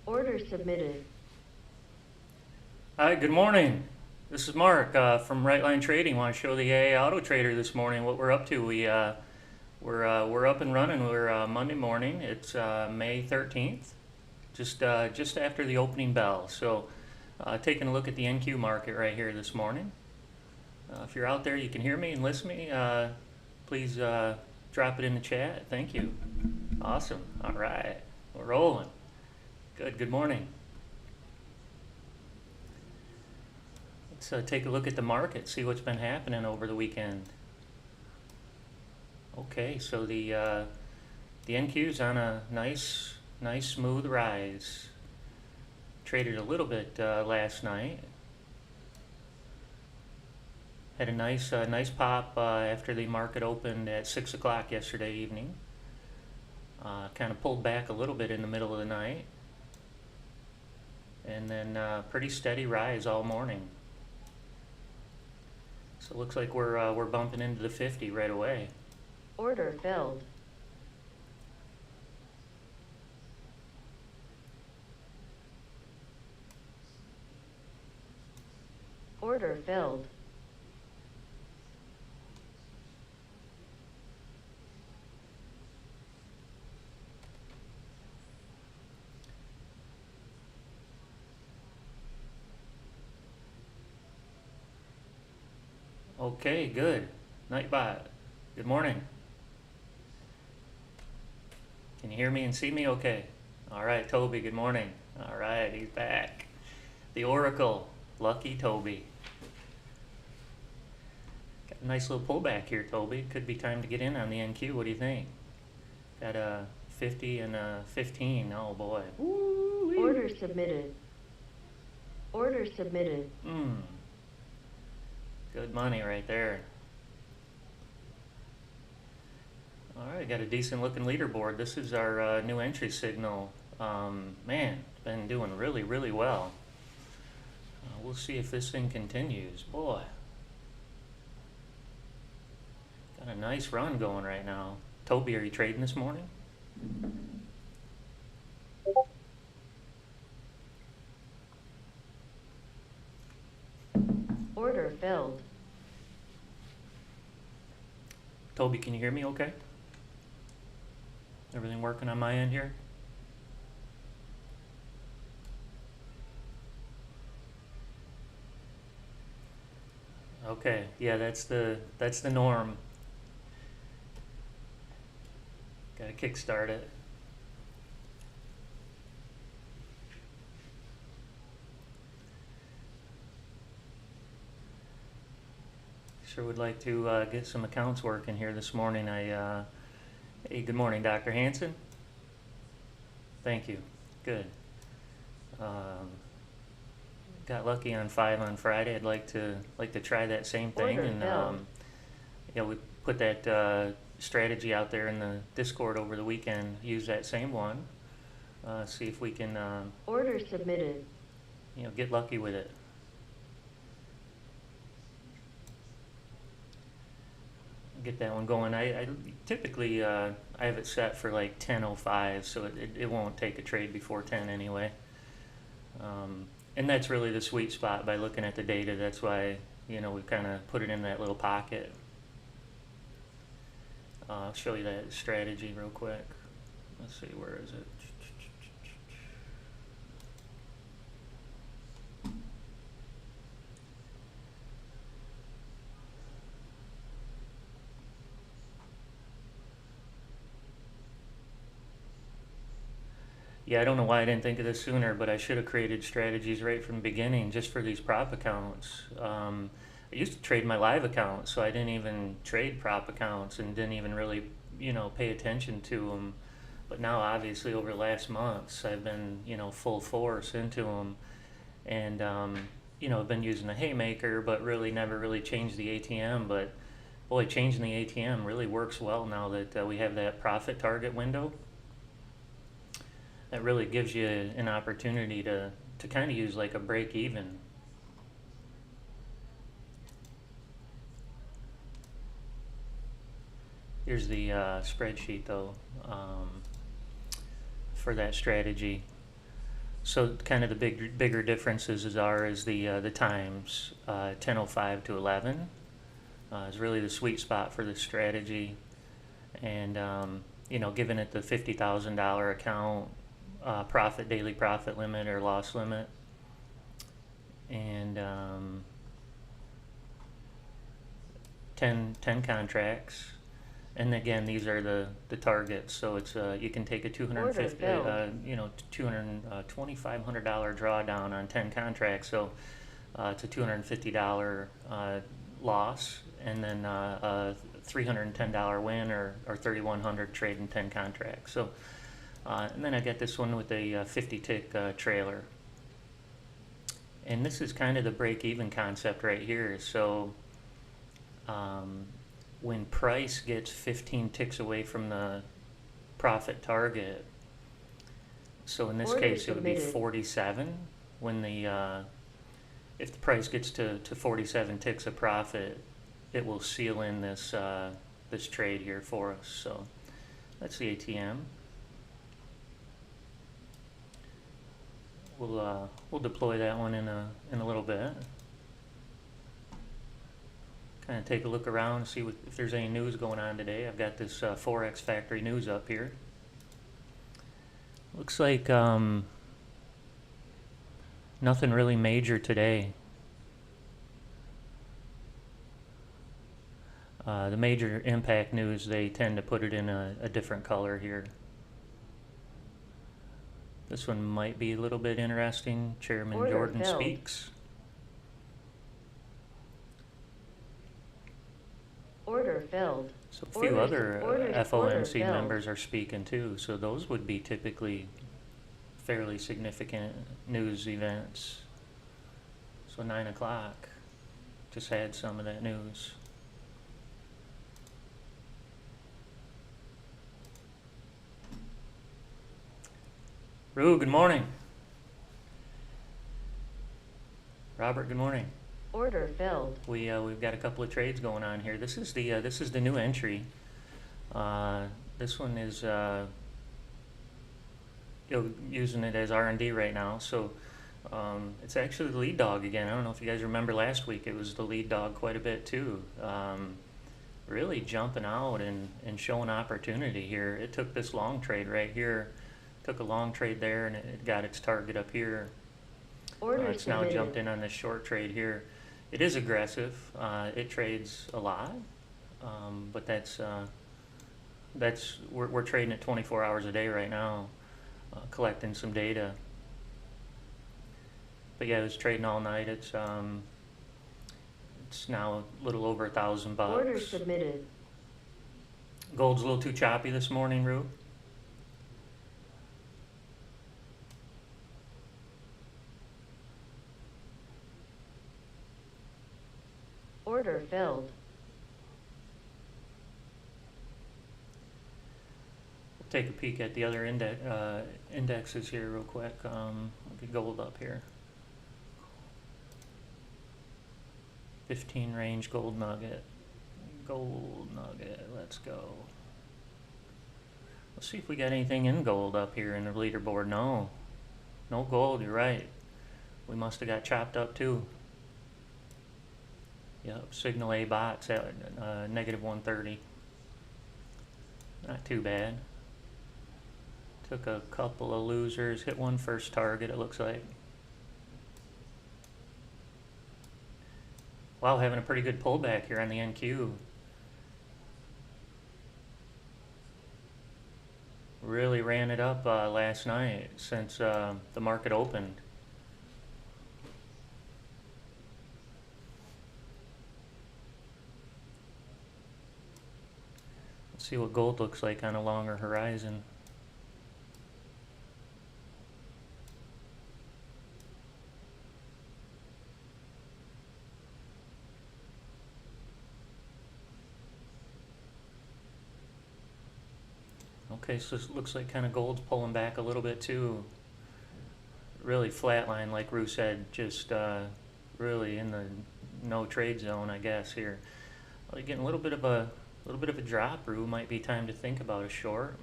Order submitted. Hi, good morning. This is Mark from Right Line Trading. Want to show the AA Auto Trader this morning what we're up to. We're up and running. We're Monday morning. It's May 13th, just after the opening bell. So, taking a look at the NQ market right here this morning. If you're out there, you can hear me and listen to me. Please drop it in the chat. Thank you. Awesome. All right, we're rolling. Good. Good morning. Let's take a look at the market, see what's been happening over the weekend. Okay, so the NQ's on a nice smooth rise. Traded a little bit last night. Had a nice pop after the market opened at 6 o'clock yesterday evening. Kind of pulled back a little bit in the middle of the night, and then pretty steady rise all morning. So it looks like we're bumping into the 50 right away. Order filled. Order filled. Okay, good. Nightbot. Good morning. Can you hear me and see me okay? All right, Toby, good morning. All right, he's back. The Oracle, lucky Toby. Got a nice little pullback here, Toby. Could be time to get in on the NQ. What do you think? Got a 50 and a 15. Oh boy. Woo-wee. Order submitted. Order submitted. Good money right there. All right, got a decent looking leaderboard. This is our new entry signal. Man, it's been doing really well. We'll see if this thing continues. Boy, got a nice run going right now. Toby, are you trading this morning? Order filled. Toby, can you hear me okay? Everything working on my end here? Okay, yeah, that's the norm. Gotta kickstart it. Sure would like to get some accounts working here this morning. Hey, good morning, Dr. Hanson. Thank you. Good. Got lucky on 5 on Friday. I'd like to try that same thing. Order And filled. we put that strategy out there in the Discord over the weekend. Use that same one. See if we can Order submitted. get lucky with it. Get that one going. I typically I have it set for like 10:05, so it won't take a trade before 10 anyway. And that's really the sweet spot by looking at the data. That's why we kind of put it in that little pocket. I'll show you that strategy real quick. Let's see, where is it? Yeah, I don't know why I didn't think of this sooner, but I should have created strategies right from the beginning just for these prop accounts. I used to trade my live accounts, so I didn't even trade prop accounts and didn't even really, pay attention to them. But now, obviously, over the last months, I've been, full force into them. And, I've been using the Haymaker, but really never really changed the ATM. But, boy, changing the ATM really works well now that we have that profit target window. That really gives you an opportunity to kind of use like a break even. Here's the spreadsheet though for that strategy. So kind of the bigger differences is the times. 10:05 to 11 is really the sweet spot for this strategy, and giving it the $50,000 account daily profit limit or loss limit, and 10 contracts. And again, these are the targets. So it's you can take a $2,500 drawdown on 10 contracts. So it's a $250 loss, and then a $310 win, or 3,100 trading 10 contracts. So and then I get this one with a 50 tick trailer. And this is kind of the break-even concept right here. So when price gets 15 ticks away from the profit target, so in this case it would be 47. When if the price gets to 47 ticks of profit, it will seal in this this trade here for us. So that's the ATM. We'll deploy that one in a little bit. Kind of take a look around, see if there's any news going on today. I've got this Forex Factory news up here. Looks like nothing really major today. The major impact news, they tend to put it in a different color here. This one might be a little bit interesting. Chairman Jordan speaks. Order filled. So a few other FOMC members are speaking too. So those would be typically fairly significant news events. So 9 o'clock just had some of that news. Rue, good morning. Robert, good morning. Order filled. We've got a couple of trades going on here. This is the new entry. This one is using it as R&D right now. So it's actually the lead dog again. I don't know if you guys remember last week. It was the lead dog quite a bit too. Really jumping out and showing opportunity here. It took this long trade right here. Took a long trade there, and it got its target up here. It's now jumped in on this short trade here. It is aggressive. It trades a lot, but we're trading it 24 hours a day right now, collecting some data. But yeah, it was trading all night. It's now a little over $1,000. Order submitted. Gold's a little too choppy this morning, Rue. Order filled. We'll take a peek at the other indexes here real quick. I'll get gold up here. 15 range gold nugget. Gold nugget, let's go. Let's see if we got anything in gold up here in the leaderboard. No gold, you're right. We must have got chopped up too. Yep, signal A bots at negative 130. Not too bad. Took a couple of losers, hit one first target, it looks like. Wow, having a pretty good pullback here on the NQ. Really ran it up last night since the market opened. See what gold looks like on a longer horizon. Okay, so it looks like kind of gold's pulling back a little bit too. Really flatline, like Rue said, just really in the no trade zone, I guess here. Well, you're getting a little bit of a drop, Rue. Might be time to think about a short.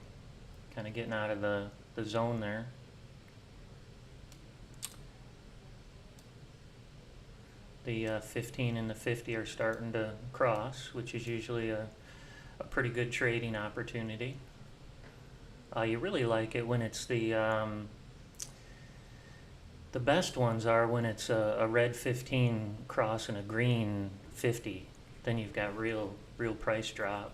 Kind of getting out of the zone there. The 15 and the 50 are starting to cross, which is usually a pretty good trading opportunity. You really like it when it's the best ones are when it's a red 15 cross and a green 50. Then you've got real price drop.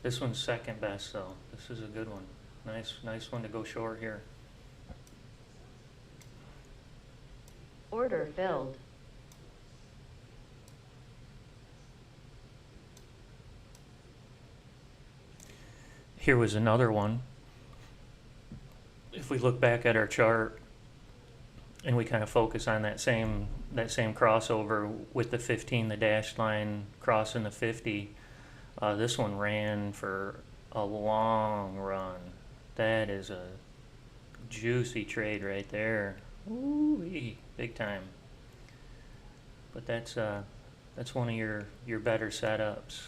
This one's second best though. This is a good one. Nice one to go short here. Order filled. Here was another one. If we look back at our chart and we kind of focus on that same crossover with the 15, the dashed line crossing the 50, this one ran for a long run. That is a juicy trade right there. Ooh-wee, big time. But that's one of your better setups.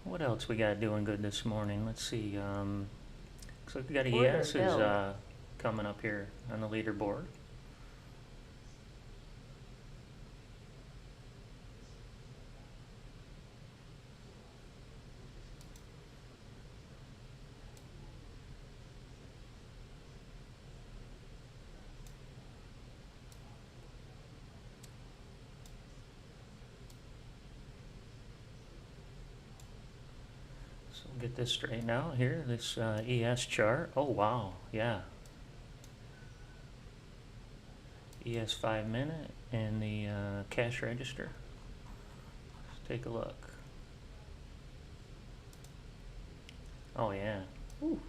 What else we got doing good this morning? Let's see. Looks like we got Order ES filled. is coming up here on the leaderboard. So we'll get this straightened out here. This ES chart. Oh wow, yeah. ES 5 minute and the cash register. Let's take a look. Oh yeah. Ooh.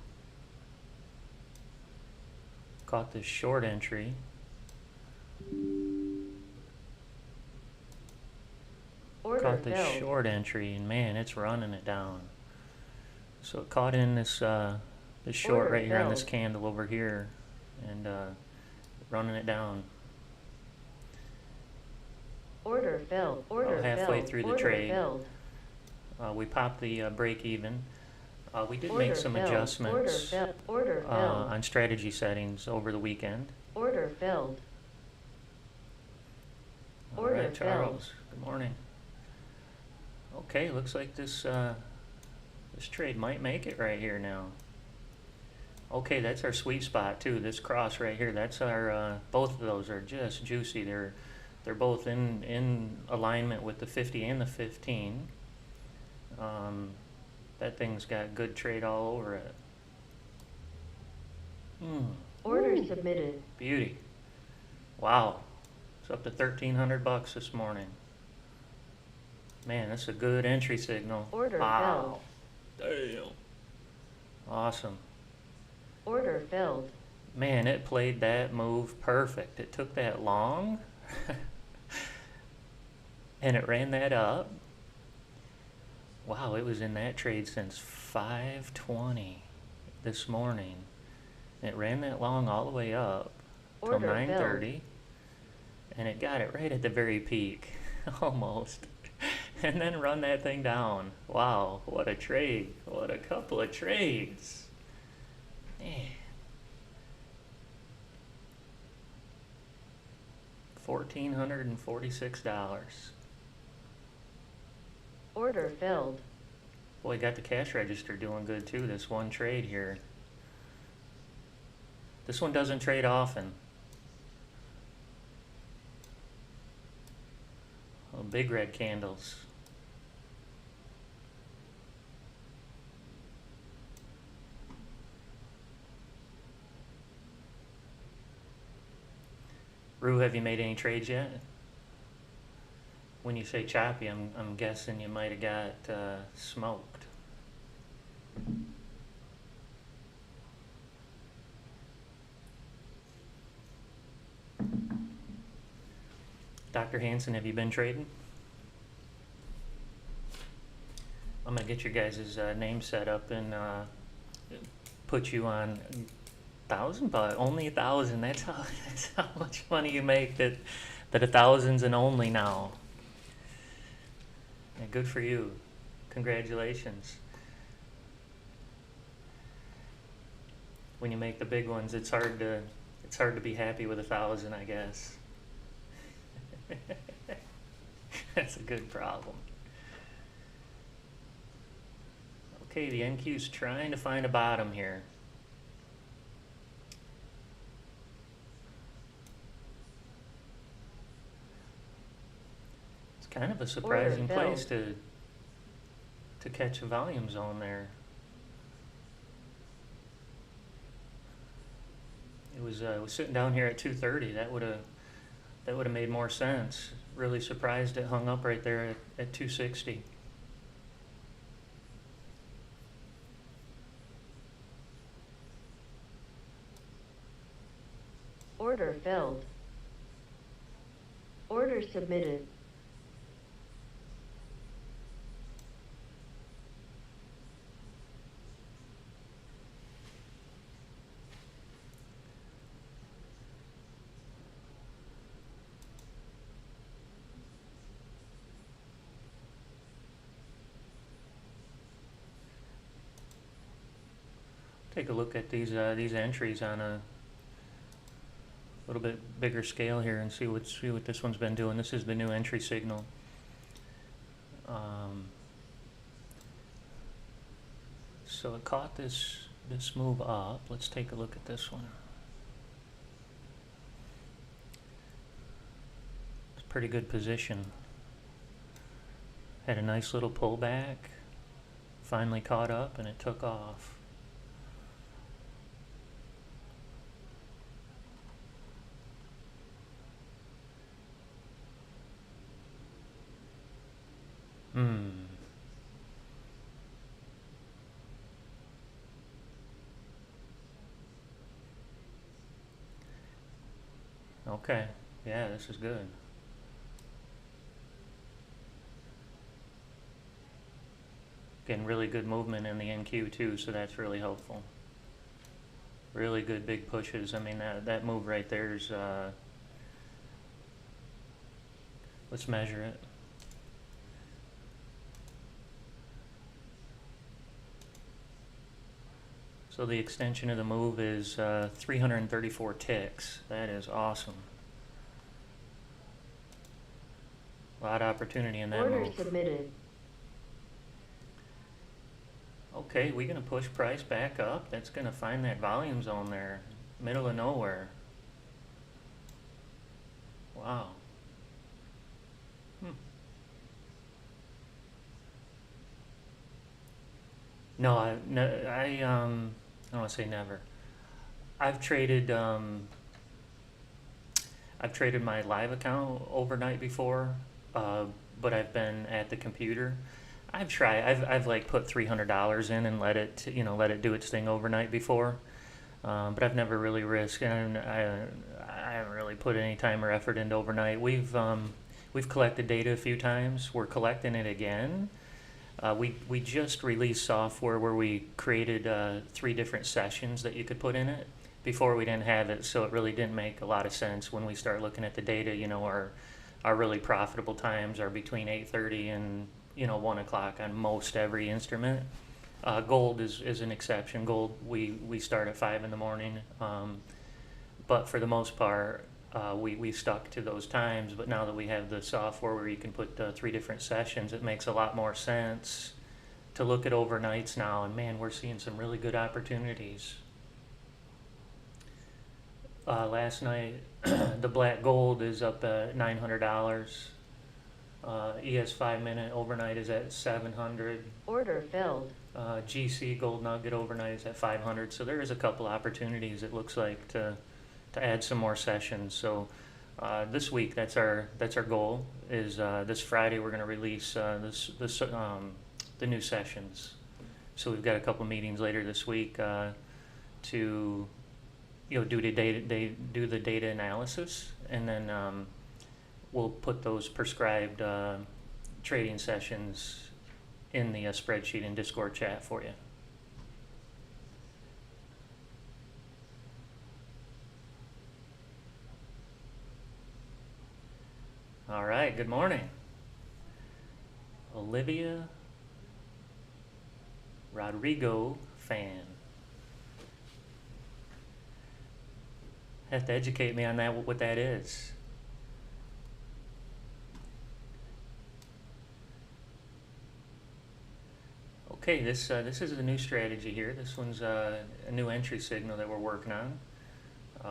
Caught this short entry. Order Caught this filled. short entry, and man, it's running it down. So it caught in this this short Order right here on this filled. candle over here, and running it down. Order filled. Order halfway filled. through the Order trade. filled. We popped the break even. We did Order make some filled. adjustments Order filled. on strategy settings over the weekend. Order filled. All Order right, Charles. Good morning. Okay, looks like this this trade might make it right here now. Okay, that's our sweet spot too. This cross right here. That's our both of those are just juicy. They're both in alignment with the 50 and the 15. That thing's got good trade all over it. Order submitted. Beauty. Wow. It's up to $1,300 this morning. Man, that's a good entry signal. Order wow. Damn. Awesome. Order filled. Man, it played that move perfect. It took that long and it ran that up. Wow, it was in that trade since 5:20 this morning. It ran that long all the way up till Order 9:30, and it got it right at the very peak, almost, and then run that thing down. Wow, what a trade! What a couple of trades! Man. $1,446. Order filled. Boy, got the cash register doing good too, this one trade here. This one doesn't trade often. Oh, big red candles. Rue, have you made any trades yet? When you say choppy, I'm guessing you might have got smoked. Dr. Hanson, have you been trading? I'm gonna get your guys' name set up and put you on $1,000, only 1,000. That's how much money you make. That 1,000's an only now. Yeah, good for you. Congratulations. When you make the big ones, it's hard to be happy with 1,000, I guess. That's a good problem. Okay, the NQ's trying to find a bottom here. It's kind of a surprising place to catch a volume zone there. It was sitting down here at 230. That would have made more sense. Really surprised it hung up right there at 260. Order filled. Order submitted. Take a look at these entries on a little bit bigger scale here and see what this one's been doing. This is the new entry signal. So it caught this move up. Let's take a look at this one. It's a pretty good position. Had a nice little pullback. Finally caught up and it took off. Okay, yeah, this is good. Getting really good movement in the NQ too, so that's really helpful. Really good big pushes. I mean, that move right there is, let's measure it. So the extension of the move is 334 ticks. That is awesome. A lot of opportunity in that Order move. submitted. Okay, we're going to push price back up. That's going to find that volume zone there. Middle of nowhere. Wow. No, I don't want to say never. I've traded my live account overnight before, but I've been at the computer. I've like put $300 in and let it do its thing overnight before, but I've never really risked, and I haven't really put any time or effort into overnight. We've collected data a few times. We're collecting it again. We just released software where we created 3 different sessions that you could put in it. Before we didn't have it, so it really didn't make a lot of sense when we start looking at the data. You know, our really profitable times are between 8:30 and 1 o'clock on most every instrument. Gold is an exception. Gold we start at 5 in the morning, but for the most part we stuck to those times. But now that we have the software where you can put 3 different sessions, it makes a lot more sense to look at overnights now. And man, we're seeing some really good opportunities. Last night, the black gold is up at $900. ES 5-minute overnight is at 700. Order filled. GC gold nugget overnight is at 500. So there is a couple opportunities, it looks like, to add some more sessions. So this week, that's our goal. Is this Friday we're going to release the new sessions. So we've got a couple meetings later this week to do the data analysis, and then we'll put those prescribed trading sessions in the spreadsheet and Discord chat for you. All right, good morning. Olivia Rodrigo fan. Have to educate me on that, what that is. Okay, this is a new strategy here. This one's a new entry signal that we're working on.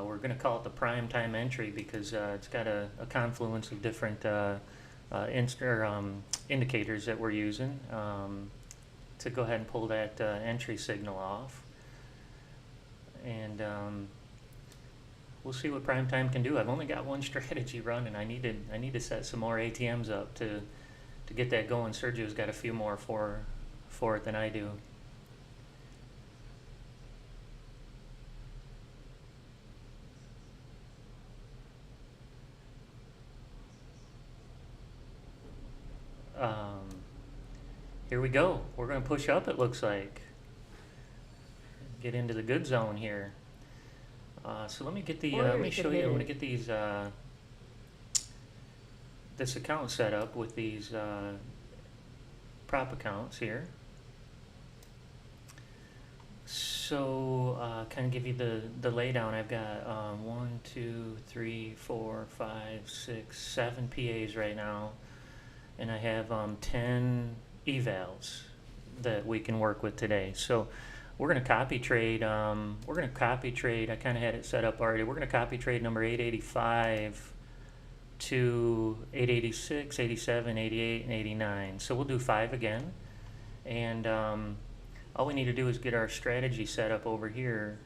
We're going to call it the prime time entry because it's got a confluence of different indicators that we're using to go ahead and pull that entry signal off. And we'll see what prime time can do. I've only got one strategy running. I need to set some more ATMs up to get that going. Sergio's got a few more for it than I do. Here we go. We're going to push up, it looks like. Get into the good zone here. So let me get the. Let me show you. I'm going to get these. This account set up with these prop accounts here. So kind of give you the laydown. I've got 1, 2, 3, 4, 5, 6, 7 PAs right now, and I have 10 evals that we can work with today. So we're going to copy trade. I kind of had it set up already. We're going to copy trade number 885 to 886, 87, 88, and 89. So we'll do 5 again, and all we need to do is get our strategy set up over here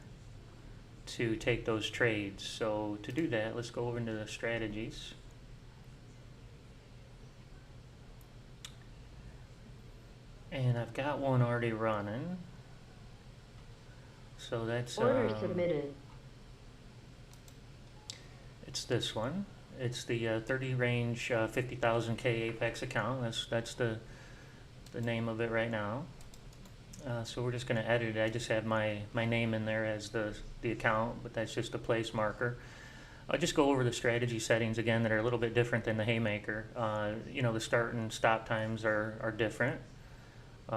to take those trades. So to do that, let's go over into the strategies. And I've got one already running. So that's order submitted. It's this one. It's the 30 range 50,000K Apex account. That's the name of it right now. So we're just going to edit it. I just have my name in there as the account, but that's just a place marker. I'll just go over the strategy settings again that are a little bit different than the Haymaker. You know, the start and stop times are different.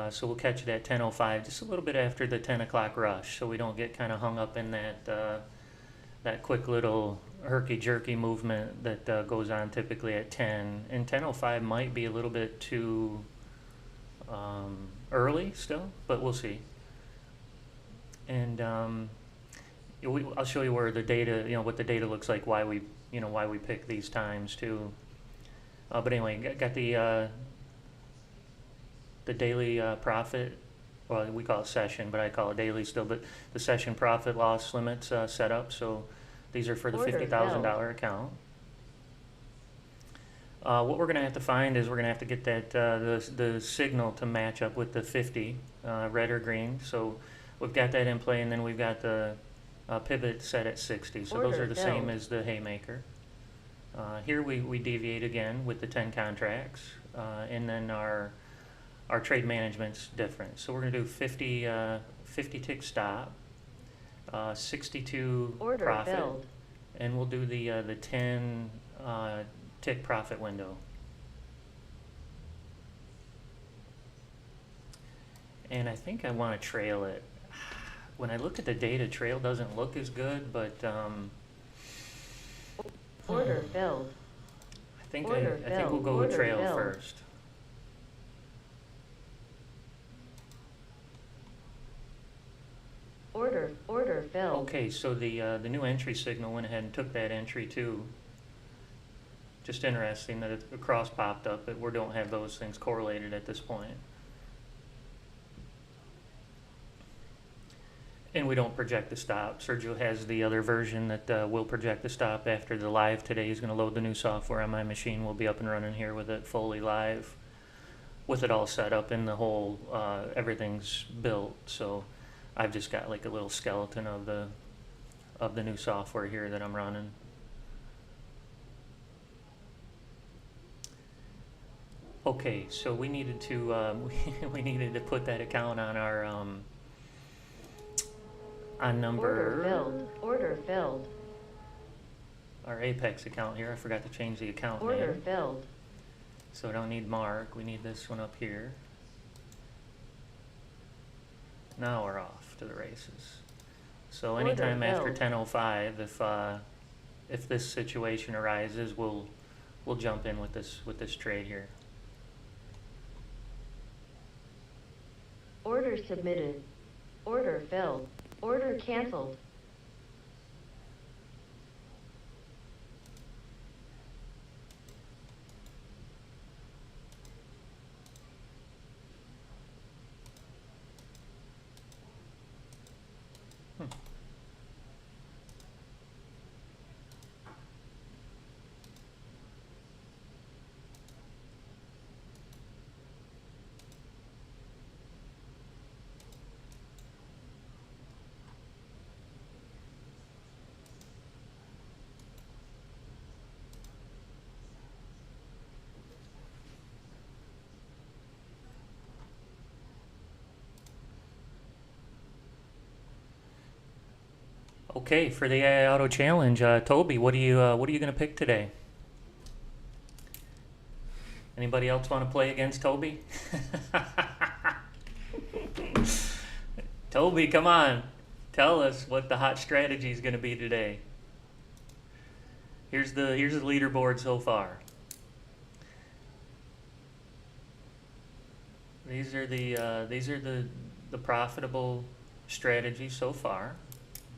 So we'll catch it at 10:05, just a little bit after the 10 o'clock rush, so we don't get kind of hung up in that quick little herky-jerky movement that goes on typically at 10. And 10:05 might be a little bit too early still, but we'll see. And I'll show you where the data, what the data looks like, why we pick these times too. But anyway, got the daily profit, well, we call it session, but I call it daily still, but the session profit loss limits set up. So these are for the $50,000 account. What we're going to have to find is we're going to have to get that the signal to match up with the 50, red or green. So we've got that in play, and then we've got the pivot set at 60. So those are the same as the Haymaker. Here we deviate again with the 10 contracts, and then our trade management's different. So we're going to do 50 tick stop, 62 order profit, filled. And we'll do the 10 tick profit window. And I think I want to trail it. When I look at the data, trail doesn't look as good, but order filled. I think we'll go with trail first. Order filled. Okay, so the new entry signal went ahead and took that entry too. Just interesting that a cross popped up, but we don't have those things correlated at this point. And we don't project the stop. Sergio has the other version that will project the stop after the live today. He's going to load the new software on my machine. We'll be up and running here with it fully live, with it all set up and the whole everything's built. So I've just got like a little skeleton of the new software here that I'm running. Okay, so we needed to we needed to put that account on our on number order filled. our Apex account here. I forgot to change the account Order name. filled. So we don't need Mark. We need this one up here. Now we're off to the races. So Order anytime after filled. 10:05, if this situation arises, we'll jump in with this trade here. Order submitted. Order filled. Order canceled. Okay, for the AI Auto Challenge, Toby, what are you gonna pick today? Anybody else want to play against Toby? Toby, come on, tell us what the hot strategy is gonna be today. Here's the leaderboard so far. These are the profitable strategies so far.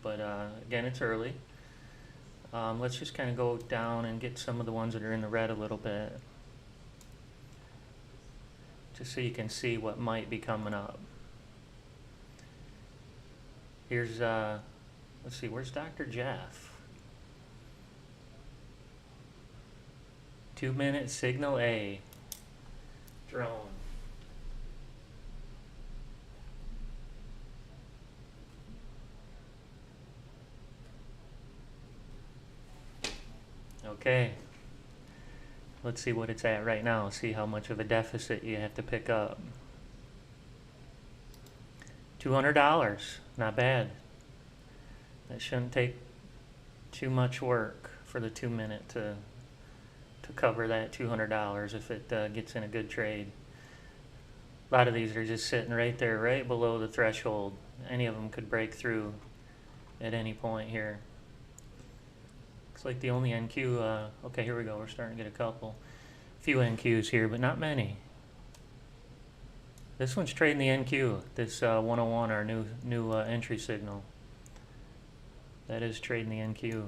But again, it's early. Let's just kind of go down and get some of the ones that are in the red a little bit, just so you can see what might be coming up. Here's, let's see, where's Dr. Jeff? 2-minute signal A. Drone. Okay, let's see what it's at right now. See how much of a deficit you have to pick up. $200, not bad. That shouldn't take too much work for the 2-minute to cover that $200 if it gets in a good trade. A lot of these are just sitting right there, right below the threshold. Any of them could break through at any point here. Looks like the only NQ, okay, here we go. We're starting to get a couple. Few NQs here, but not many. This one's trading the NQ. This 101, our new entry signal. That is trading the NQ.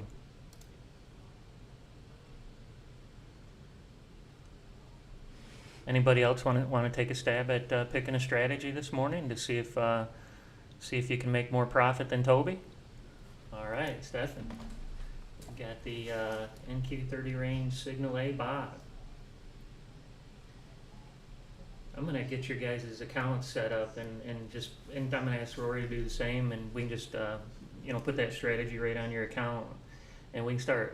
Anybody else want to take a stab at picking a strategy this morning to see if you can make more profit than Toby? All right, Stefan. Got the NQ30 range signal A bot. I'm gonna get your guys' accounts set up and I'm gonna ask Rory to do the same, and we can just put that strategy right on your account, and we can start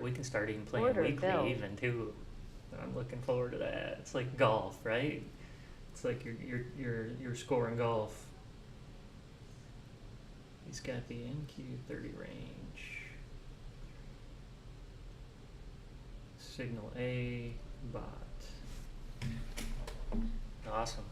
even playing Order weekly filled. even too. I'm looking forward to that. It's like golf, right? It's like you're scoring golf. He's got the NQ30 range. Signal A bot. Awesome.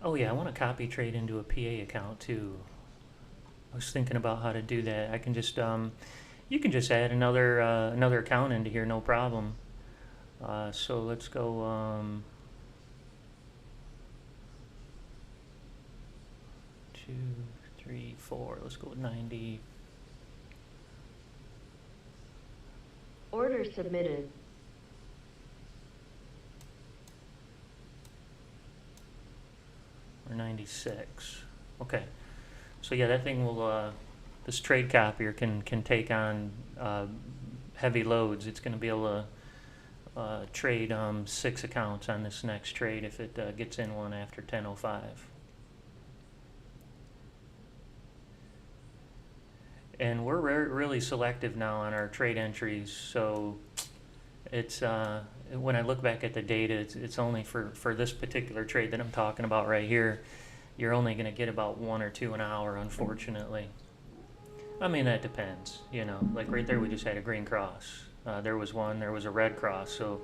Oh yeah, I want to copy trade into a PA account too. I was thinking about how to do that. I can just you can just add another account into here, no problem. So let's go 2, 3, 4. Let's go with 90. Order submitted. Or 96. Okay. So yeah, that thing will this trade copier can take on heavy loads. It's going to be able to trade 6 accounts on this next trade if it gets in one after 10:05. And we're really selective now on our trade entries, so it's when I look back at the data, it's only for this particular trade that I'm talking about right here. You're only going to get about 1 or 2 an hour, unfortunately. I mean, that depends, you know. Like right there, we just had a green cross. There was one, there was a red cross. So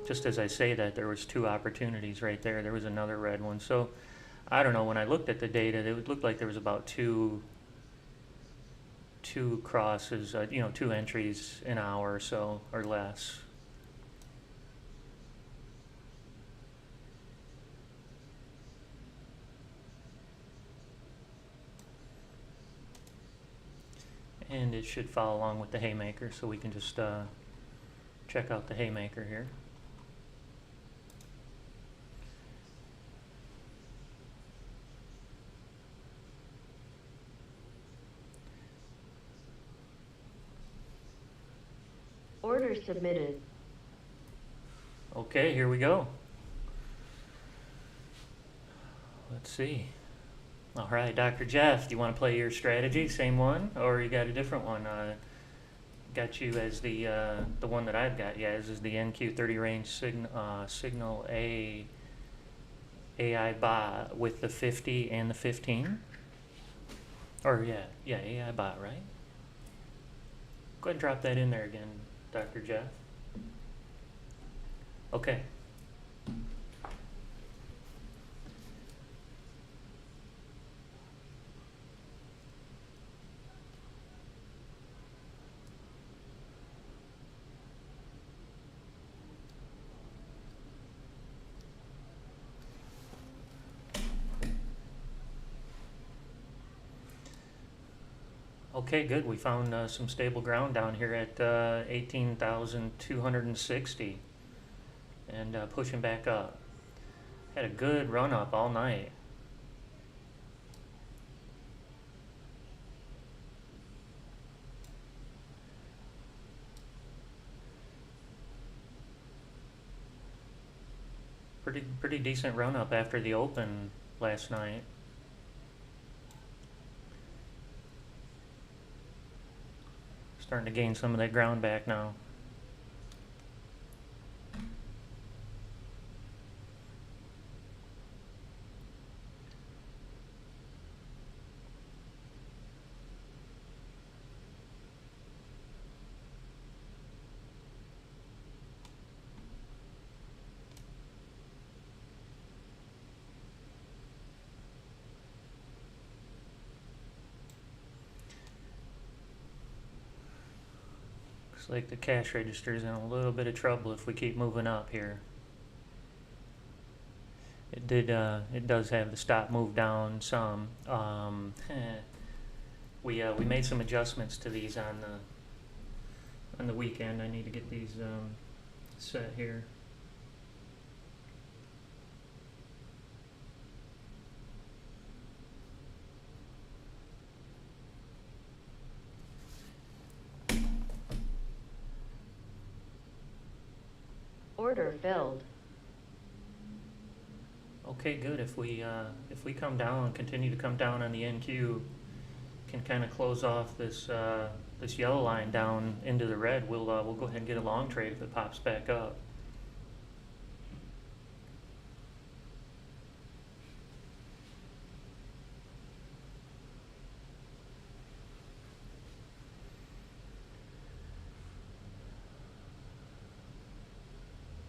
just as I say that, there was 2 opportunities right there. There was another red one. So I don't know. When I looked at the data, it looked like there was about two crosses, you know, 2 entries an hour or so or less. And it should follow along with the haymaker, so we can just check out the haymaker here. Order submitted. Okay, here we go. Let's see. All right, Dr. Jeff, do you want to play your strategy, same one, or you got a different one? Got you as the one that I've got. Yeah, this is the NQ30 range signal AI bot with the 50 and the 15. Or yeah, AI bot, right? Go ahead and drop that in there again, Dr. Jeff. Okay. Okay, good. We found some stable ground down here at 18,260 and pushing back up. Had a good run up all night. Pretty decent run up after the open last night. Starting to gain some of that ground back now. Looks like the cash register is in a little bit of trouble if we keep moving up here. It does have the stop move down some. We made some adjustments to these on the weekend. I need to get these set here. Order filled. Okay, good. If we come down, continue to come down on the NQ, can kind of close off this this yellow line down into the red. We'll go ahead and get a long trade if it pops back up.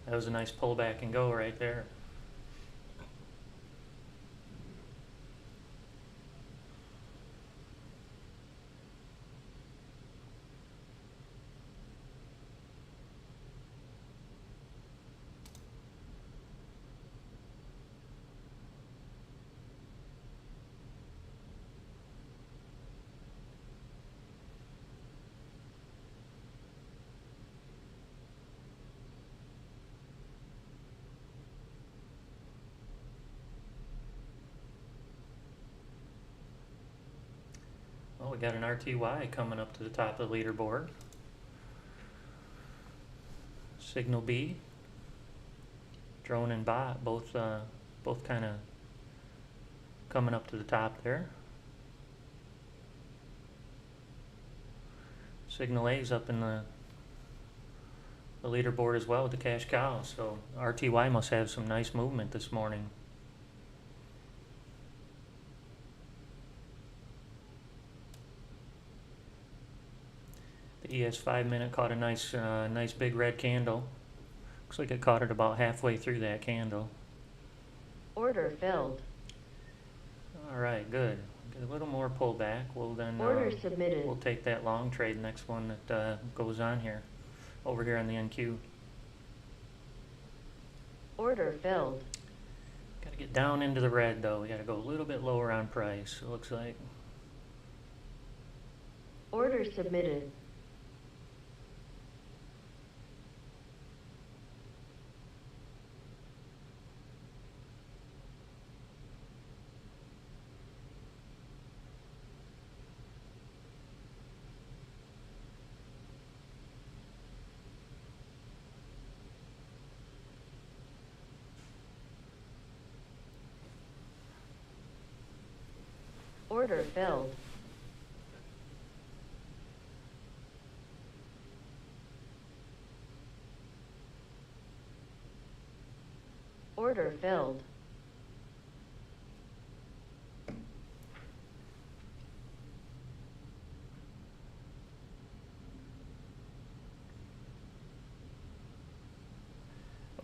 That was a nice pullback and go right there. Well, we got an RTY coming up to the top of the leaderboard. Signal B, drone and bot, both kind of coming up to the top there. Signal A is up in the the leaderboard as well with the cash cow. So RTY must have some nice movement this morning. The ES 5-minute caught a nice big red candle. Looks like it caught it about halfway through that candle. Order filled. All right, good. Get a little more pullback. We'll then Order submitted. we'll take that long trade, next one that goes on here, over here on the NQ. Order filled. Got to get down into the red though. We got to go a little bit lower on price. It looks like. Order submitted. Order filled. Order filled.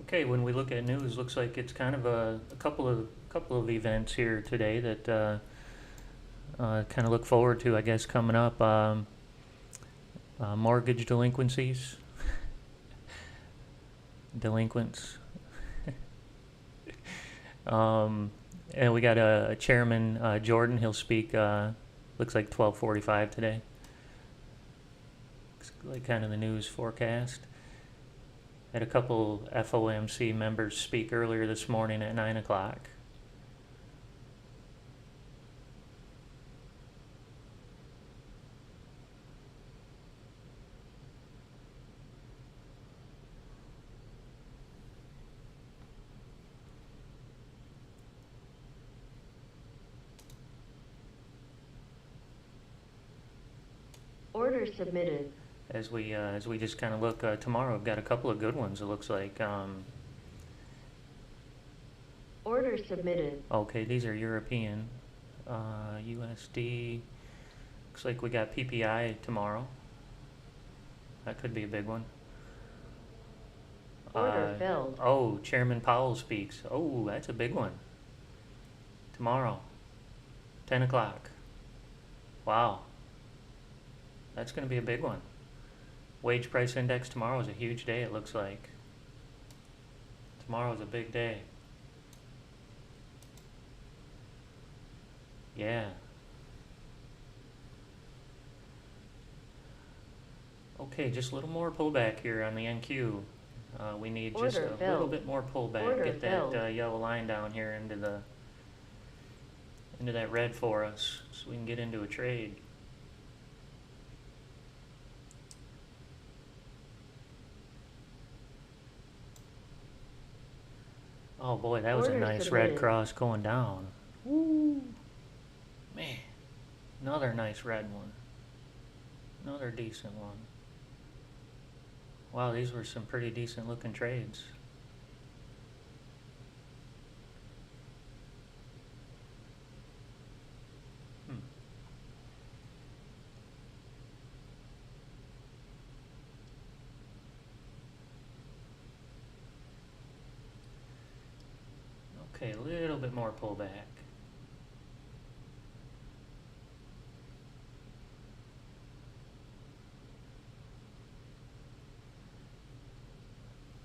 Okay, when we look at news, looks like it's kind of a couple of events here today that kind of look forward to, I guess, coming up. Mortgage delinquencies, delinquents. And we got a chairman, Jordan. He'll speak. Looks like 12:45 today. Looks like kind of the news forecast. Had a couple FOMC members speak earlier this morning at 9 o'clock. Order submitted. As we just kind of look tomorrow, we've got a couple of good ones. It looks like. Order submitted. Okay, these are European. USD. Looks like we got PPI tomorrow. That could be a big one. Order filled. Oh, Chairman Powell speaks. Oh, that's a big one. Tomorrow, 10 o'clock. Wow. That's going to be a big one. Wage price index tomorrow is a huge day, it looks like. Tomorrow's a big day. Yeah. Okay, just a little more pullback here on the NQ. We need just Order a filled. little bit more pullback. Order Get that filled. yellow line down here into that red for us, so we can get into a trade. Oh boy, that was a Order nice submitted. red cross going down. Woo! Man, another nice red one. Another decent one. Wow, these were some pretty decent looking trades. Okay, a little bit more pullback.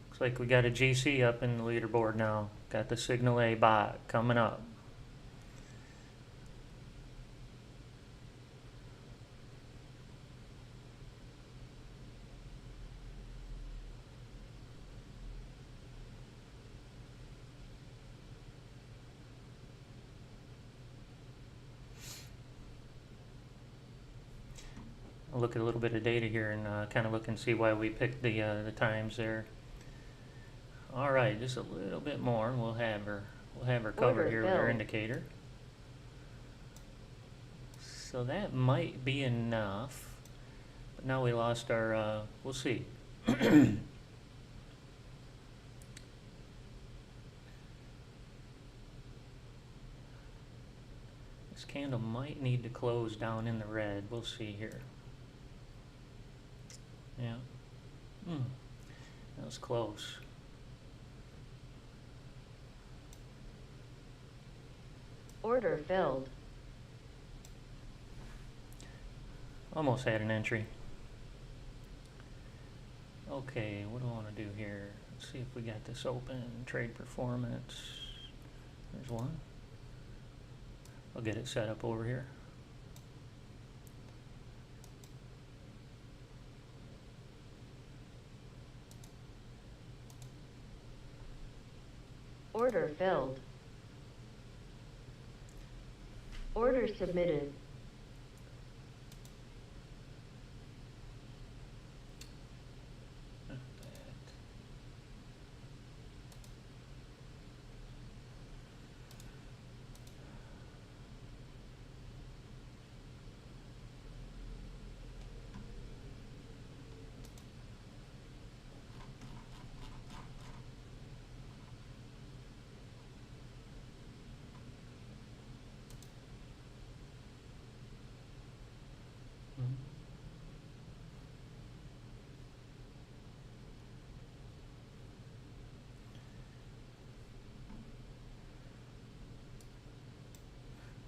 Looks like we got a GC up in the leaderboard now. Got the Signal A bot coming up. I'll look at a little bit of data here and kind of look and see why we picked the times there. All right, just a little bit more, and we'll have her covered Order here with our filled. indicator. So that might be enough. But now we lost our. We'll see. candle might need to close down in the red. We'll see here. Yeah. That was close. Order filled. Almost had an entry. Okay, what do I want to do here? Let's see if we got this open. Trade performance. There's one. I'll get it set up over here. Order filled. Order submitted.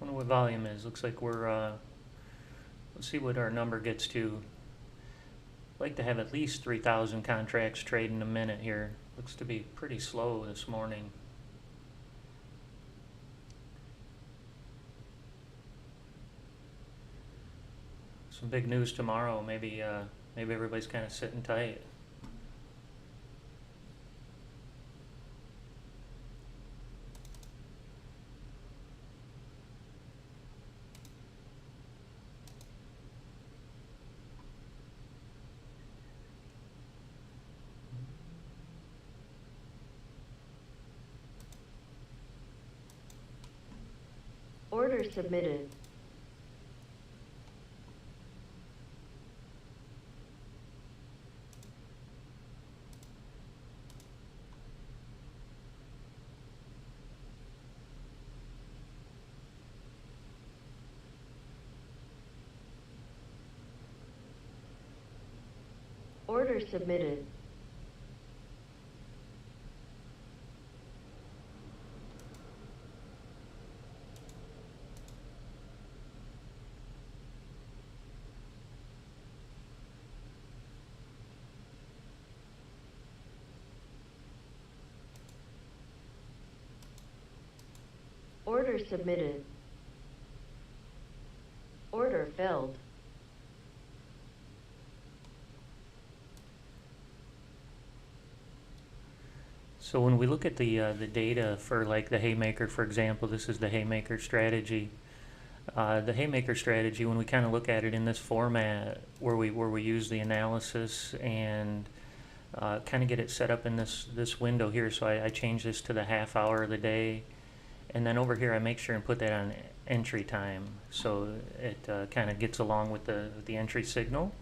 Wonder what volume is. Looks like we're, let's see what our number gets to. I'd like to have at least 3,000 contracts trade in a minute here. Looks to be pretty slow this morning. Some big news tomorrow. Maybe everybody's kind of sitting tight. Order submitted. Order submitted. Order submitted. Order filled. So when we look at the data for like the haymaker, for example, this is the haymaker strategy. The haymaker strategy, when we kind of look at it in this format, where we use the analysis and kind of get it set up in this window here. So I change this to the half hour of the day, and then over here I make sure and put that on entry time, so it kind of gets along with the entry signal,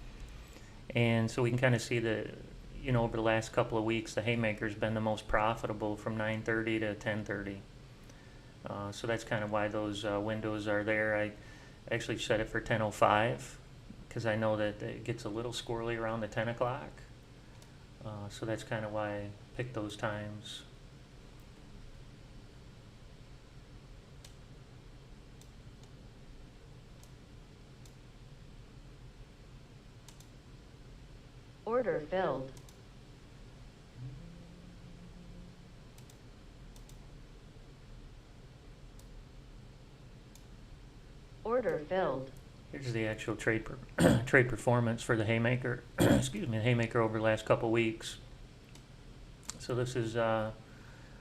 and so we can kind of see that, you know, over the last couple of weeks, the haymaker's been the most profitable from 9:30 to 10:30. So that's kind of why those windows are there. I actually set it for 10:05 because I know that it gets a little squirrely around the 10 o'clock. So that's kind of why I picked those times. Order filled. Order filled. Here's the actual trade performance for the haymaker. Excuse me, the haymaker over the last couple weeks. So this is, I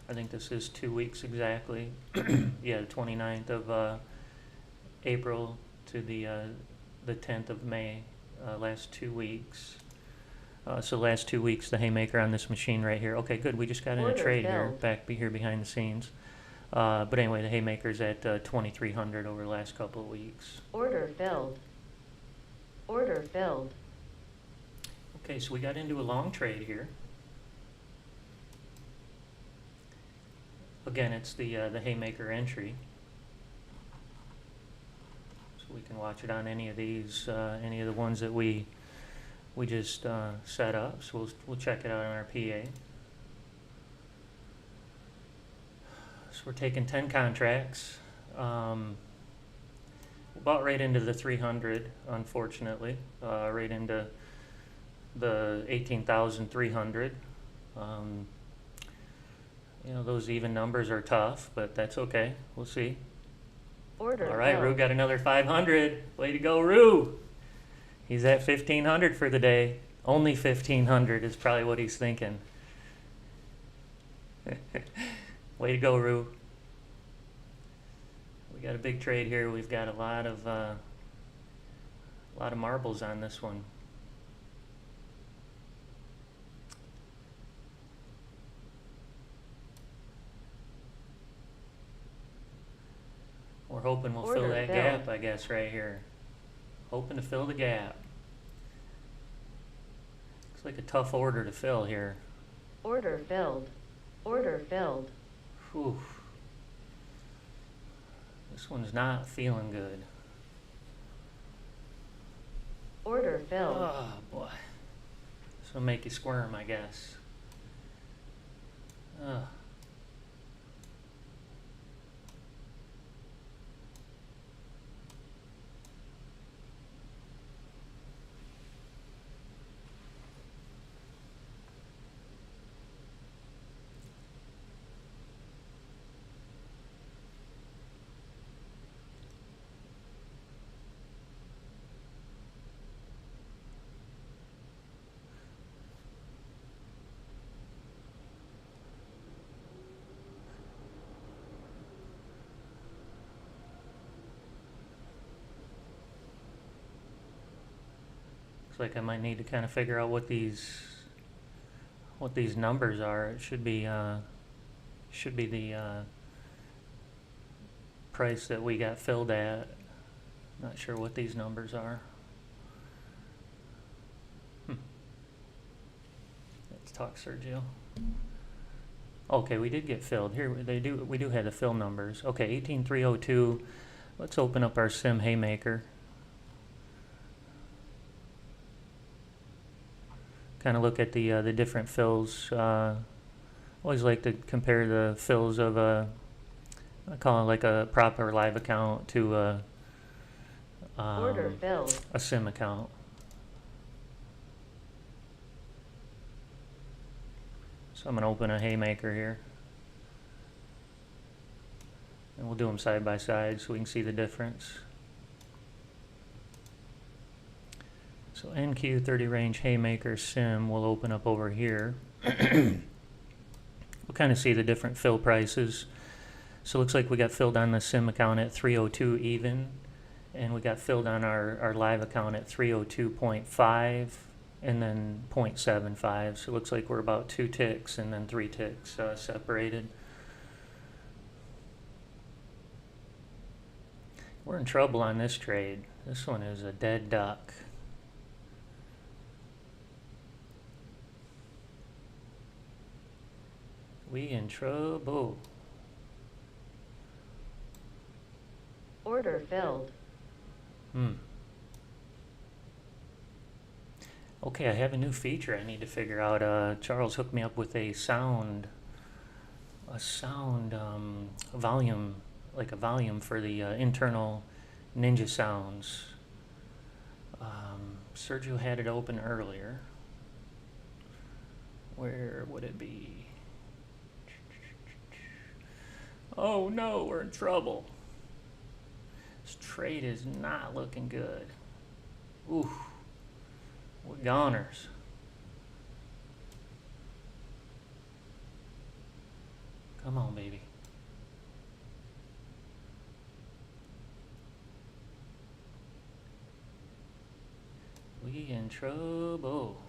think this is 2 weeks exactly. Yeah, the 29th of April to the 10th of May. Last 2 weeks. So last 2 weeks, the haymaker on this machine right here. Okay, good. We just got in a Order trade here, filled. here behind the scenes. But anyway, the haymaker's at 2,300 over the last couple of weeks. Order filled. Order filled. Okay, so we got into a long trade here. Again, it's the haymaker entry. So we can watch it on any of these, any of the ones that we just set up. So we'll check it out on our PA. So we're taking 10 contracts. About right into the 300, unfortunately, right into the 18,300. You know, those even numbers are tough, but that's okay. We'll see. Order All right, filled. Rue got another 500. Way to go, Rue. He's at 1,500 for the day. Only 1,500 is probably what he's thinking. Way to go, Rue. We got a big trade here. We've got a lot of marbles on this one. We're hoping we'll fill Order that filled. gap, I guess, right here. Hoping to fill the gap. Looks like a tough order to fill here. Order filled. Order filled. Whew. This one's not feeling good. Order filled. Oh, boy. This will make you squirm, I guess. Ugh. Looks like I might need to kind of figure out what these numbers are. It should be the price that we got filled at. Not sure what these numbers are. Let's talk Sergio. Okay, we did get filled. Here we do have the fill numbers. Okay, 18,302. Let's open up our sim haymaker. Kind of look at the different fills. Always like to compare the fills of I call it like a proper live account to Order filled. a sim account. So I'm going to open a haymaker here. And we'll do them side by side so we can see the difference. So NQ 30 range haymaker sim will open up over here. We'll kind of see the different fill prices. So it looks like we got filled on the sim account at 302 even, and we got filled on our live account at 302.5 and then 0.75. So it looks like we're about 2 ticks and then 3 ticks separated. We're in trouble on this trade. This one is a dead duck. We in trouble. Order filled. Okay, I have a new feature I need to figure out. Charles hooked me up with a sound volume, like a volume for the internal Ninja sounds. Sergio had it open earlier. Where would it be? Oh no, we're in trouble. This trade is not looking good. Ooh, we're goners. Come on, baby. We in trouble.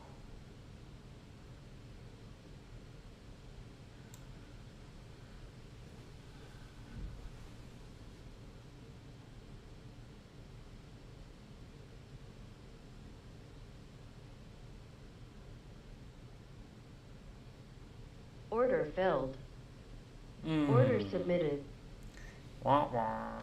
Order filled. Order submitted. Wah wah.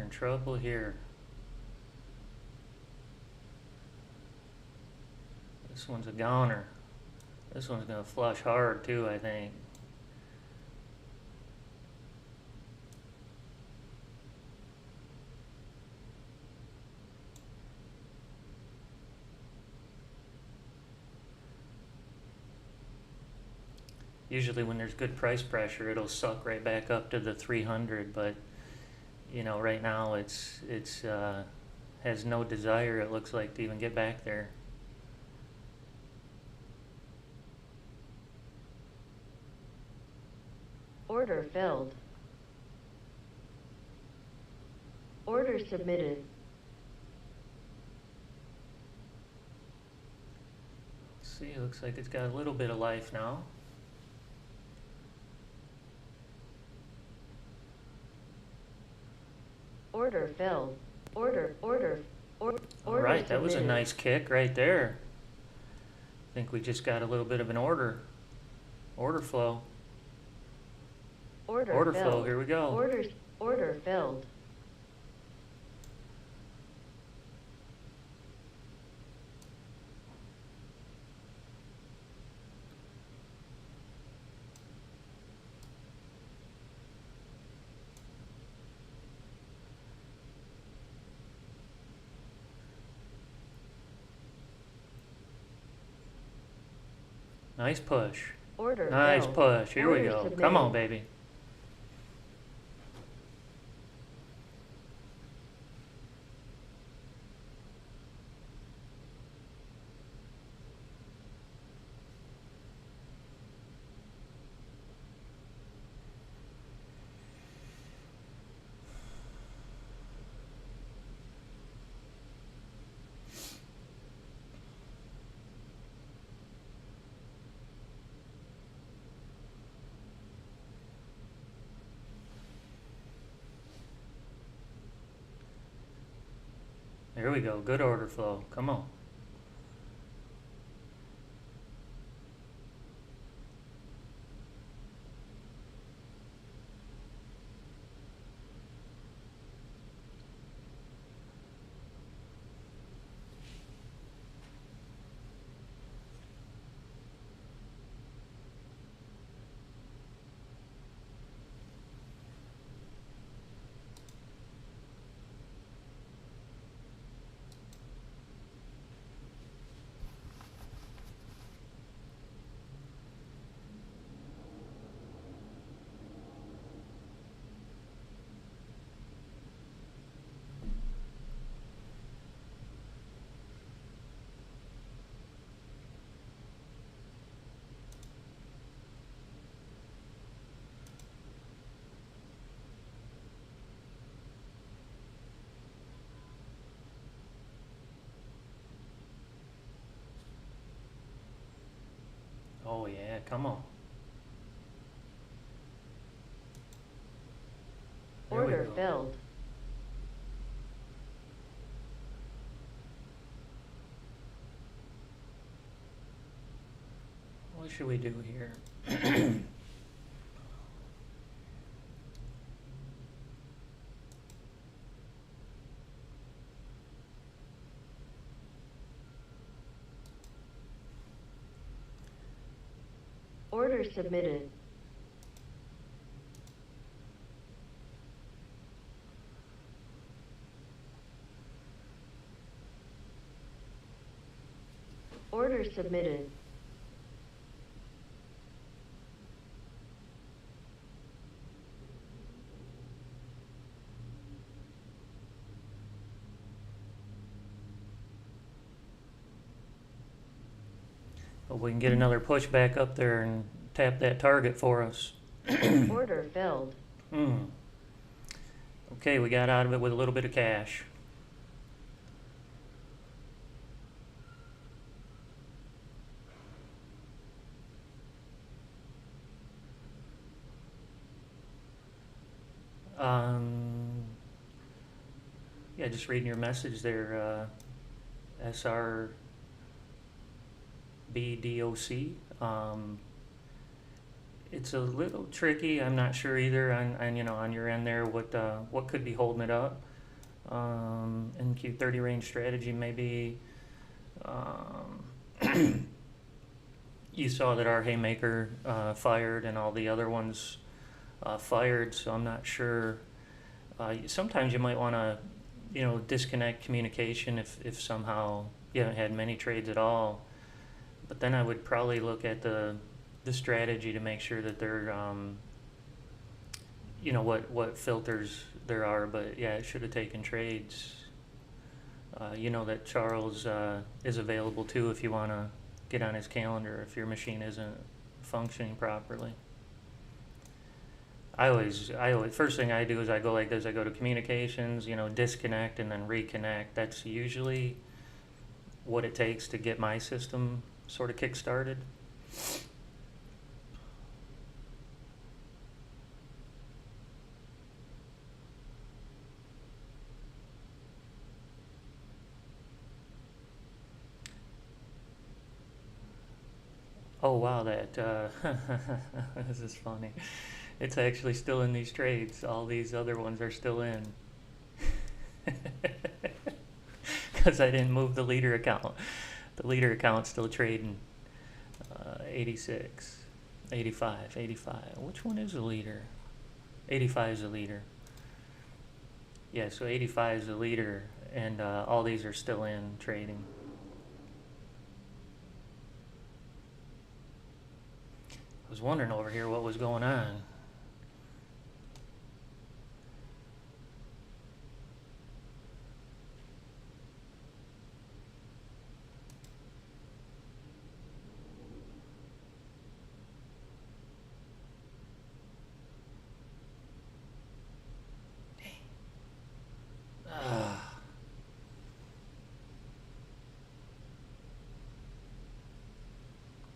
in trouble here. This one's a goner. This one's gonna flush hard too, I think. Usually when there's good price pressure, it'll suck right back up to the 300, but you know, right now it's has no desire, it looks like, to even get back there. Order filled. Order submitted. See, it looks like it's got a little bit of life now. Order filled. Order All right, that was a submitted. nice kick right there. I think we just got a little bit of an order flow. Order Order filled. flow, here we go. Order filled. Nice push. Order Nice filled. push. Here we Order go. submitted. Come on, baby. There we go. Good order flow. Come on. Oh yeah, come on. There we Order go. filled. What should we do here? Order submitted. Order submitted. Hope we can get another push back up there and tap that target for us. Order filled. Okay, we got out of it with a little bit of cash. Yeah, just reading your message there, SRBDOC. It's a little tricky. I'm not sure either on you know, on your end there what could be holding it up. NQ30 range strategy, maybe you saw that our haymaker fired and all the other ones fired, so I'm not sure. Sometimes you might want to, disconnect communication if somehow you haven't had many trades at all. But then I would probably look at the strategy to make sure that they're, what filters there are. But yeah, it should have taken trades. You know that Charles is available too if you want to get on his calendar if your machine isn't functioning properly. I always, first thing I do is I go like this. I go to communications, disconnect and then reconnect. That's usually what it takes to get my system sort of kick-started. Oh wow, that this is funny. It's actually still in these trades. All these other ones are still in. Because I didn't move the leader account. The leader account's still trading 86, 85, 85. Which one is the leader? 85 is the leader. Yeah, so 85 is the leader, and all these are still in trading. I was wondering over here what was going on.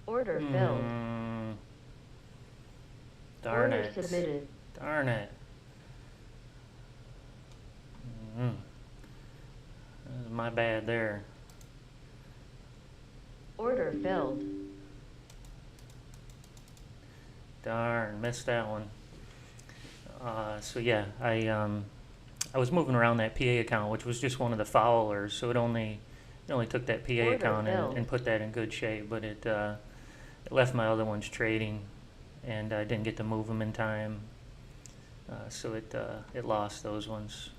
Order filled. Darn Order it. submitted. Darn it. That was my bad there. Order filled. Darn, missed that one. So yeah, I was moving around that PA account, which was just one of the followers, so it only took that PA Order account filled. and put that in good shape, but it left my other ones trading, and I didn't get to move them in time, so it lost those ones.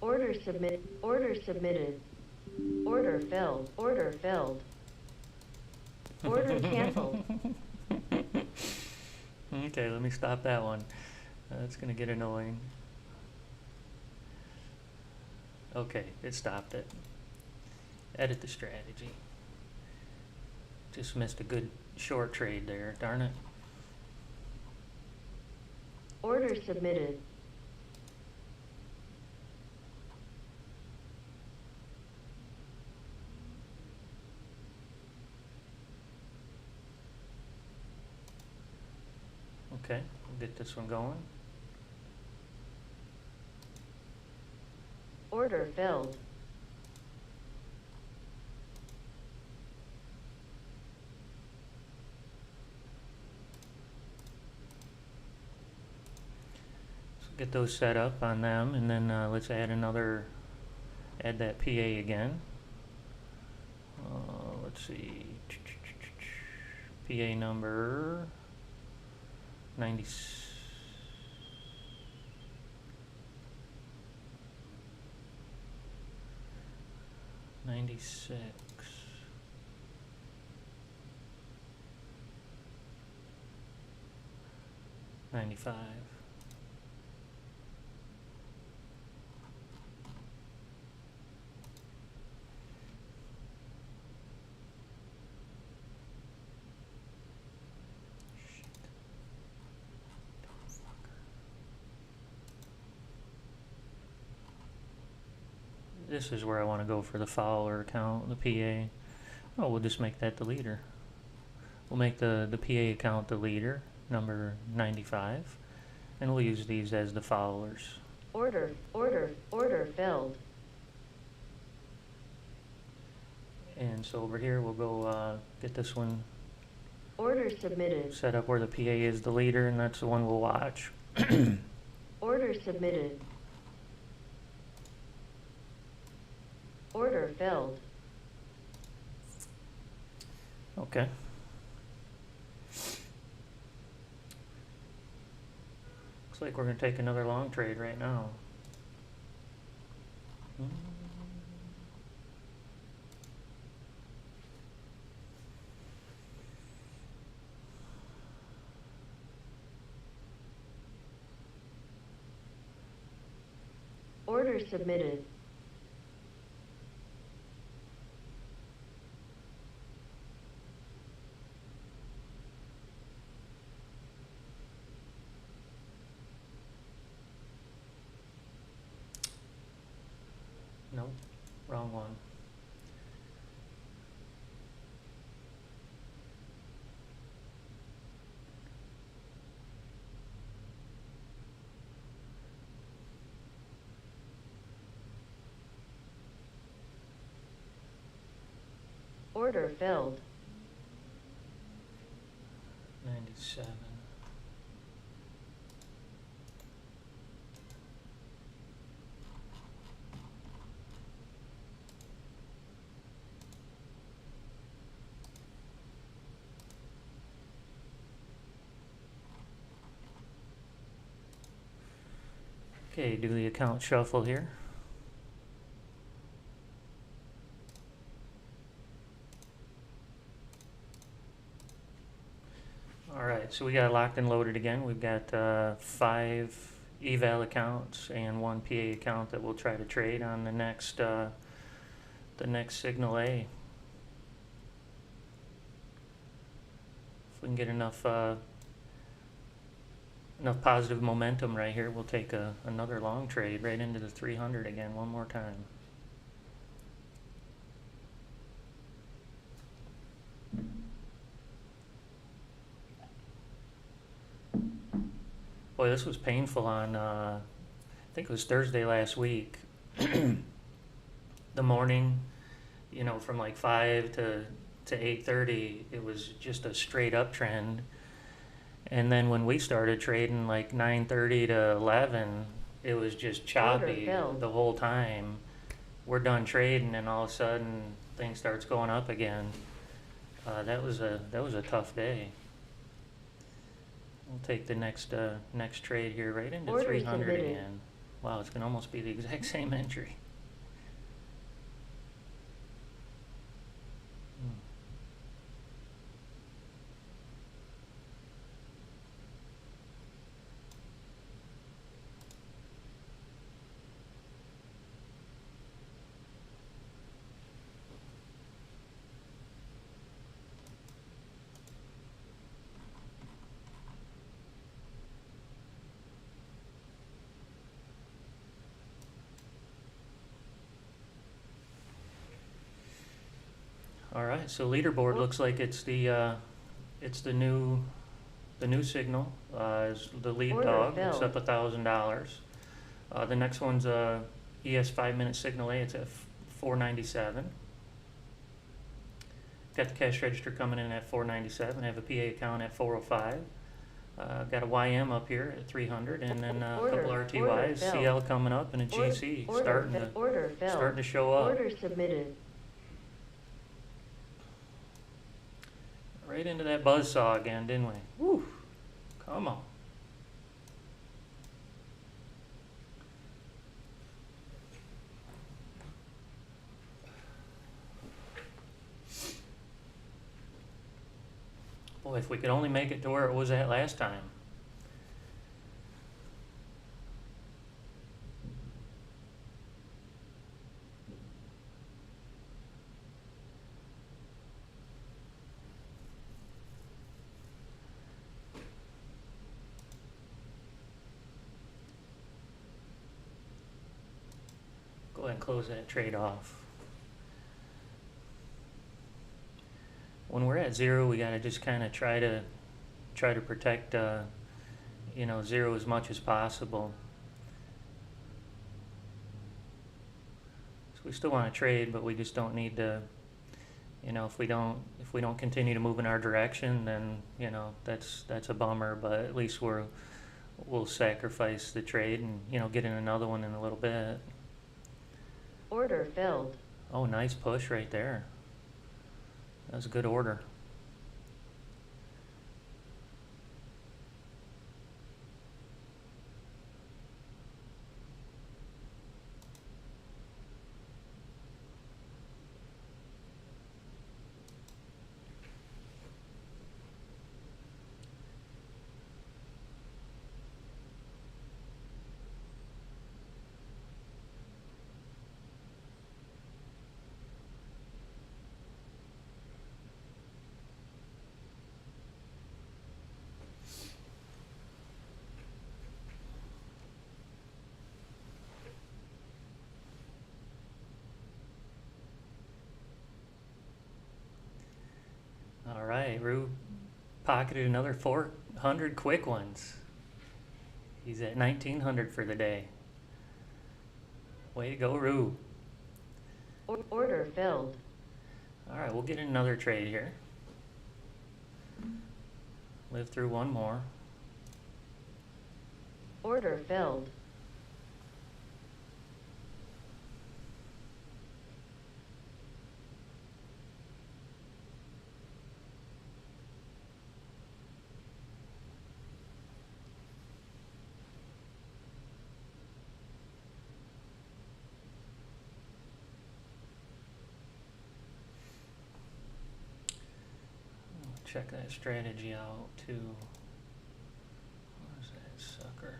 Order submit. Order submitted. Order filled. Order filled. Order canceled. Okay, let me stop that one. That's going to get annoying. Okay, it stopped it. Edit the strategy. Just missed a good short trade there, darn it. Order submitted. Okay, we'll get this one going. Order filled. So get those set up on them, and then let's add that PA again. Let's see, PA number 96. 95. This is where I want to go for the follower account, the PA. Oh, we'll just make that the leader. We'll make the PA account the leader, number 95, and we'll use these as the followers. Order filled. And so over here, we'll go get this one Order submitted. set up where the PA is the leader, and that's the one we'll watch. Order submitted. Order filled. Okay. Looks like we're going to take another long trade right now. Order submitted. Nope, wrong one. Order filled. 97. Okay, do the account shuffle here. Alright, so we got locked and loaded again. We've got 5 eval accounts and 1 PA account that we'll try to trade on the next signal A. If we can get enough positive momentum right here, we'll take another long trade right into the 300 again one more time. Boy, this was painful on, I think it was Thursday last week. The morning, you know, from like 5 to 8:30, it was just a straight uptrend. And then when we started trading like 9:30 to 11, it was just choppy the whole time. We're done trading, and all of a sudden things starts going up again. That was a tough day. We'll take the next trade here right into 300 again. Wow, it's gonna almost be the exact same entry. All right, so leaderboard looks like it's the new signal is the lead dog. It's up $1,000. The next one's ES 5-minute signal A. It's at 497. Got the cash register coming in at 497. I have a PA account at 405. Got a YM up here at 300, and then a couple RTYs, CL coming up, and a GC starting to show up. Order submitted. Right into that buzzsaw again, didn't we? Woo! Come on. Boy, if we could only make it to where it was at last time. Go ahead and close that trade off. When we're at zero, we gotta just kind of try to protect, you know, zero as much as possible. So we still want to trade, but we just don't need to You know, if we don't continue to move in our direction, then you know that's a bummer. But at least we'll sacrifice the trade and you know get in another one in a little bit. Order filled. Oh, nice push right there. That was a good order. All right, Rue pocketed another 400 quick ones. He's at 1900 for the day. Way to go, Rue. Order filled. All right, we'll get in another trade here. Live through one more. Order filled. Check that strategy out too. Where's that sucker?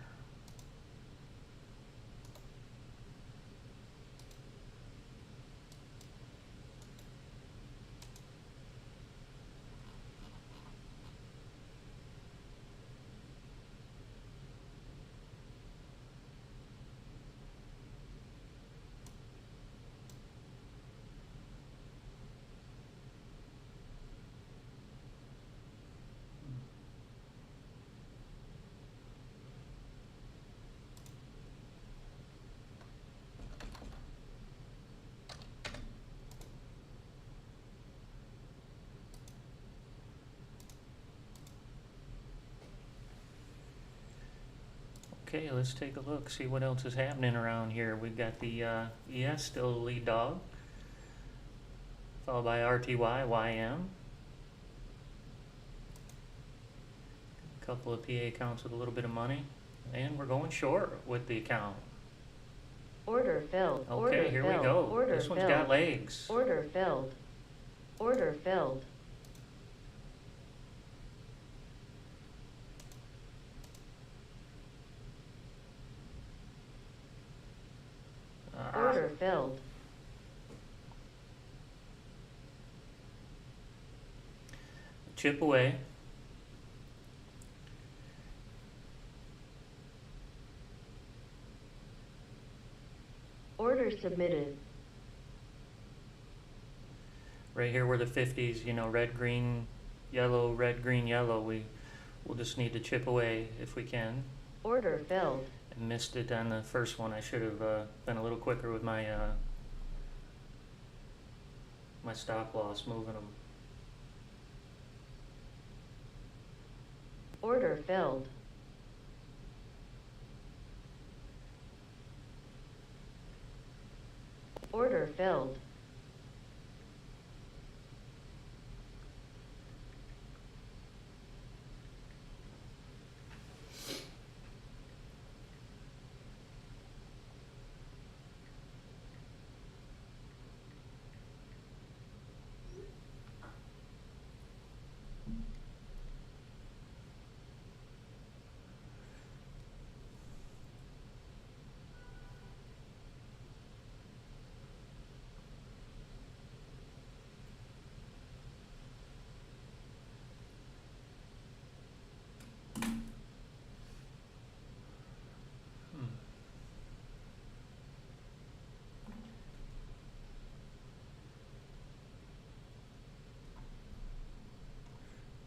Okay, let's take a look, see what else is happening around here. We've got the ES still the lead dog, followed by RTY, YM. A couple of PA accounts with a little bit of money, and we're going short with the account. Order filled. Okay, Order here filled. we go. Order This one's filled. got legs. Order filled. Order filled. Order filled. Chip away. Order submitted. Right here where the 50s, you know, red, green, yellow, red, green, yellow, we'll just need to chip away if we can. Order filled. I missed it on the first one. I should have been a little quicker with my my stop loss moving them. Order filled. Order filled.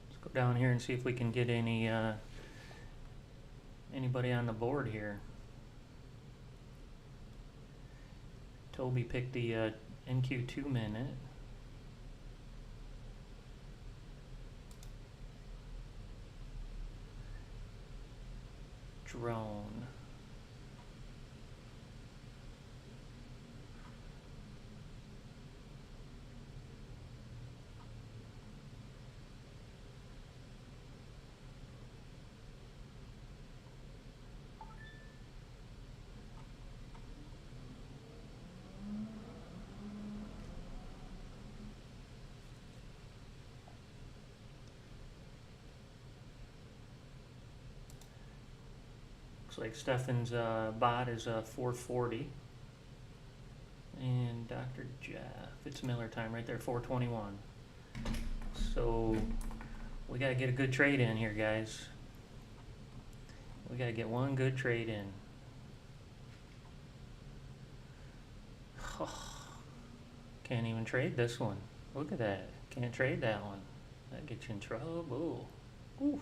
Let's go down here and see if we can get any anybody on the board here. Toby picked the NQ2 minute. drone. Looks like Stefan's bot is 440. And Dr. Jeff, it's Miller time right there, 421. So we got to get a good trade in here, guys. We got to get one good trade in. Can't even trade this one. Look at that. Can't trade that one. That gets you in trouble. Oof.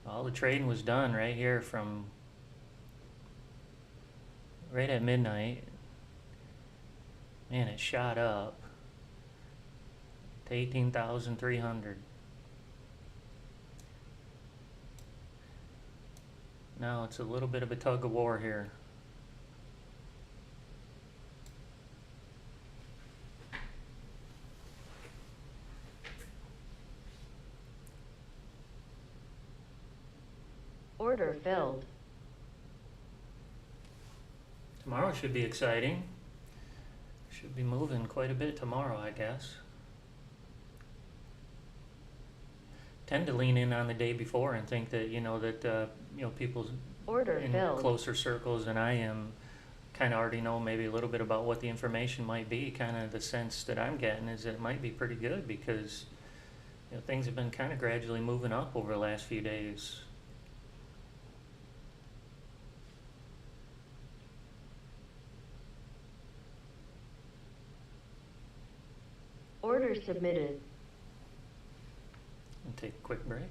All the trading was done right here from right at midnight. Man, it shot up to 18,300. Now it's a little bit of a tug of war here. Order filled. Tomorrow should be exciting. Should be moving quite a bit tomorrow, I guess. Tend to lean in on the day before and think that people Order in filled. closer circles than I am kind of already know maybe a little bit about what the information might be. Kind of the sense that I'm getting is that it might be pretty good because things have been kind of gradually moving up over the last few days. Order submitted. And take a quick break.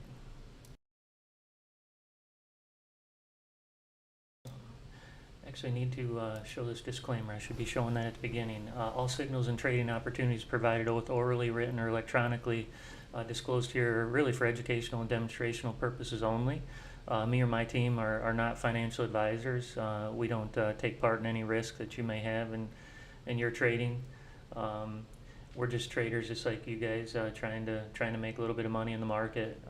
Actually, I need to show this disclaimer. I should be showing that at the beginning. All signals and trading opportunities provided both orally, written, or electronically disclosed here are really for educational and demonstrational purposes only. Me or my team are not financial advisors. We don't take part in any risk that you may have in your trading. We're just traders, just like you guys, trying to make a little bit of money in the market.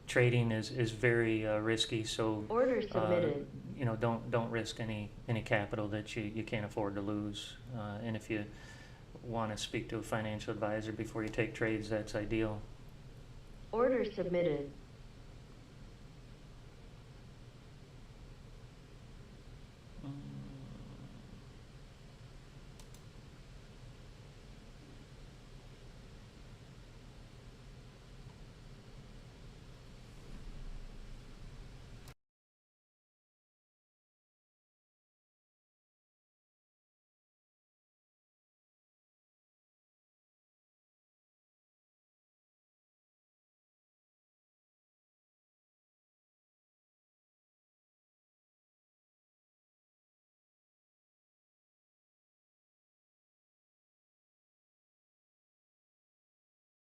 Trading is very risky, so Order submitted. Don't risk any capital that you can't afford to lose. And if you want to speak to a financial advisor before you take trades, that's ideal. Order submitted.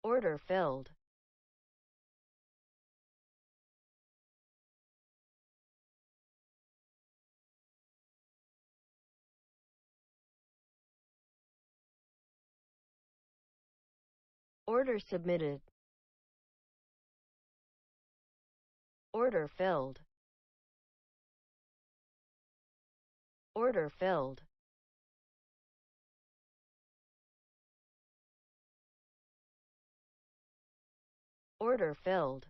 Order filled. Order submitted. Order filled. Order filled. Order filled.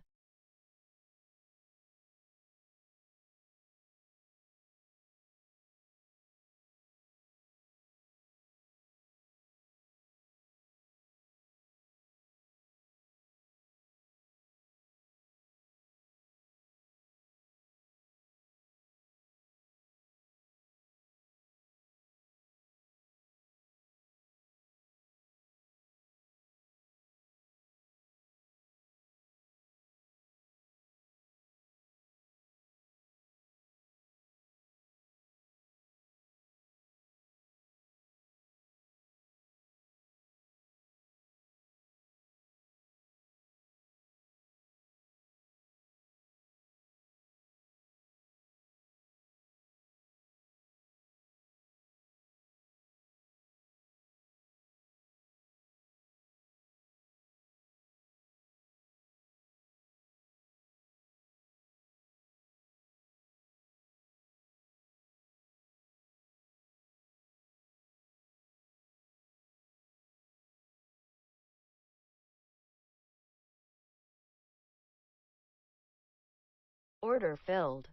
Order filled.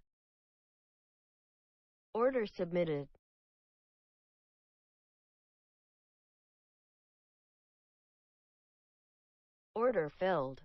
Order submitted. Order filled.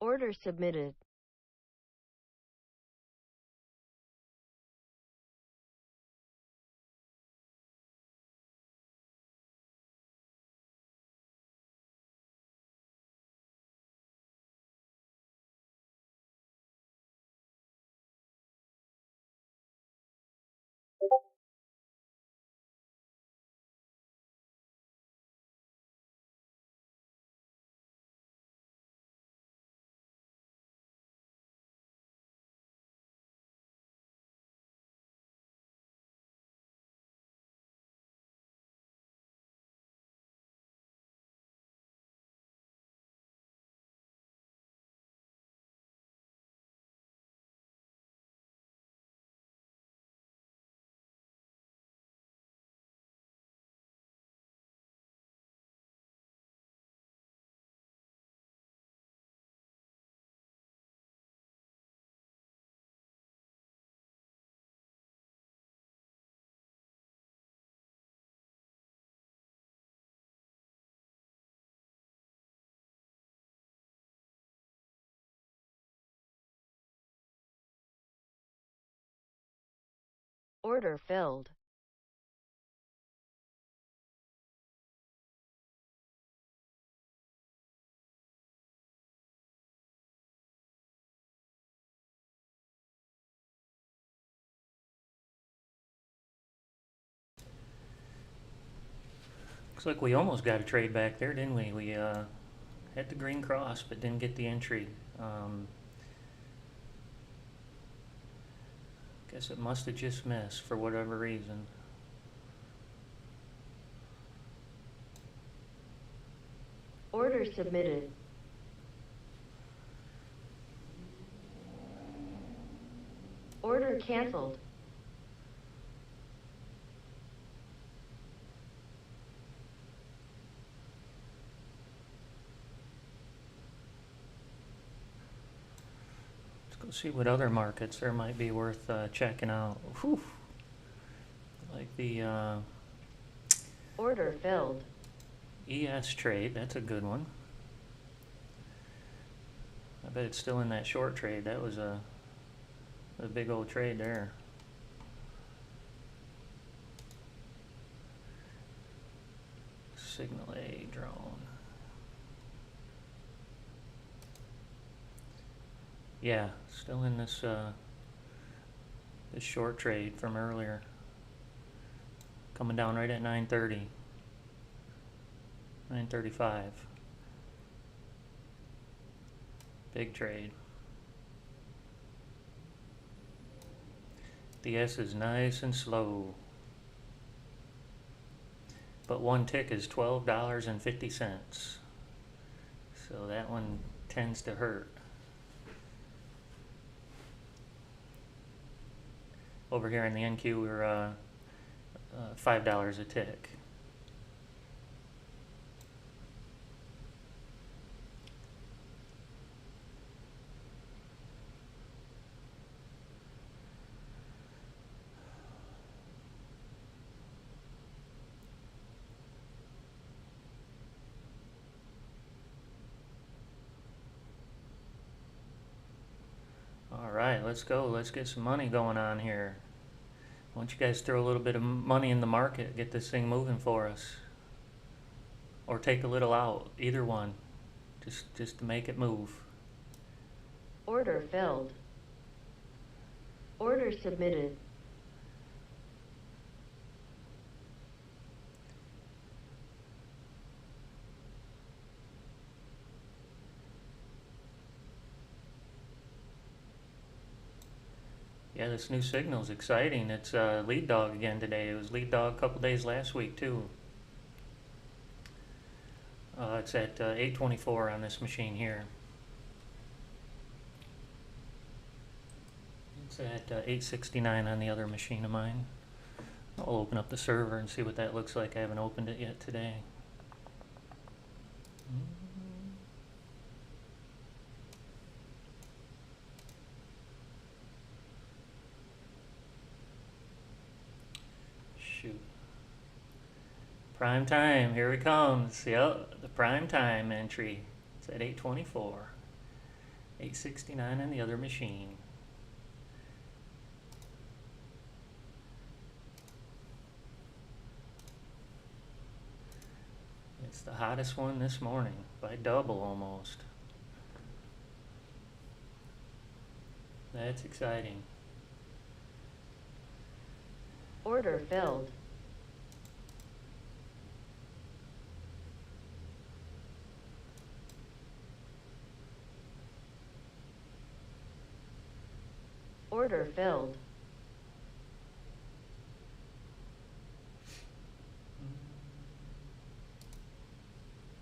Order submitted. Order filled. Looks like we almost got a trade back there, didn't we? We had the green cross, but didn't get the entry. Guess it must have just missed for whatever reason. Order submitted. Order canceled. Let's go see what other markets there might be worth checking out. Whew. Like the Order filled. ES trade, that's a good one. I bet it's still in that short trade. That was a big old trade there. Signal A drone. Yeah, still in this this short trade from earlier. Coming down right at 9:30. 9:35. Big trade. The S is nice and slow. But one tick is $12.50. So that one tends to hurt. Over here in the NQ, we're $5 a tick. Alright, let's go. Let's get some money going on here. Why don't you guys throw a little bit of money in the market, get this thing moving for us. Or take a little out, either one. Just to make it move. Order filled. Order submitted. Yeah, this new signal's exciting. It's lead dog again today. It was lead dog a couple days last week too. It's at 824 on this machine here. It's at 869 on the other machine of mine. I'll open up the server and see what that looks like. I haven't opened it yet today. Shoot. Prime time, here it comes. Yep, the prime time entry. It's at 824. 869 on the other machine. It's the hottest one this morning, by double almost. That's exciting. Order filled. Order filled.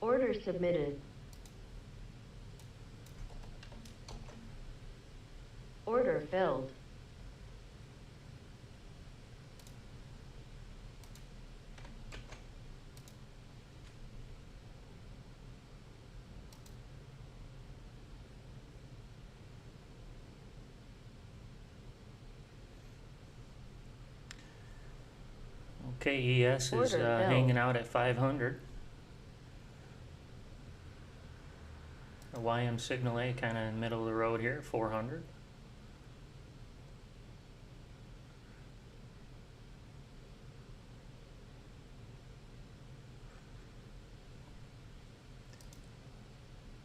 Order submitted. Order filled. KES is Order filled. hanging out at 500. A YM Signal A kind of in the middle of the road here, 400.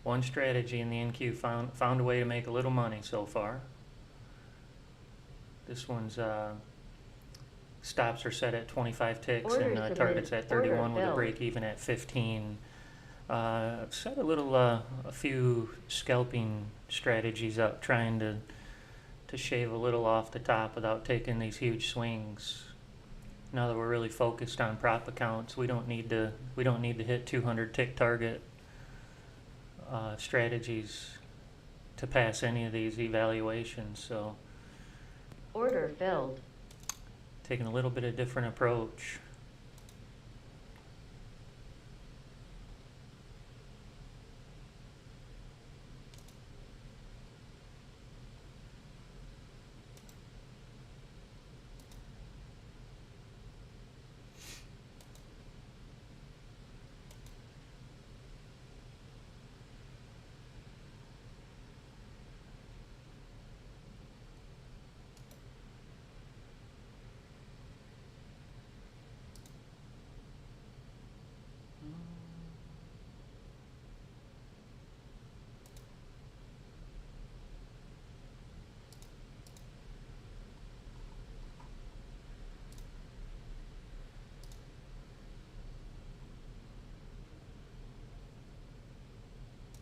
One strategy in the NQ found a way to make a little money so far. This one's stops are set at 25 ticks Order and submitted. targets at 31 Order with a filled. break even at 15. I've set a few scalping strategies up, trying to shave a little off the top without taking these huge swings. Now that we're really focused on prop accounts, we don't need to hit 200 tick target strategies to pass any of these evaluations. So Order filled. taking a little bit of different approach.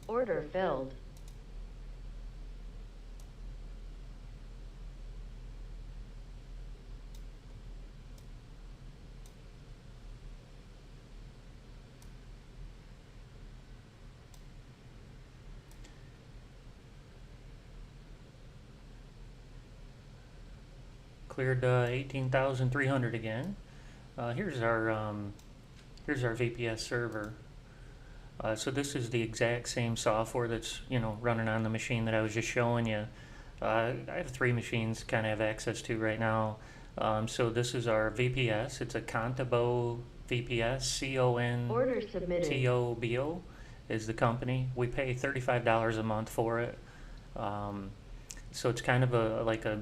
Order filled. Cleared 18,300 again. Here's our VPS server. So this is the exact same software that's running on the machine that I was just showing you. I have 3 machines kind of have access to right now. So this is our VPS. It's a Contabo VPS. Order submitted. CONTOBO is the company. We pay $35 a month for it. So it's kind of like a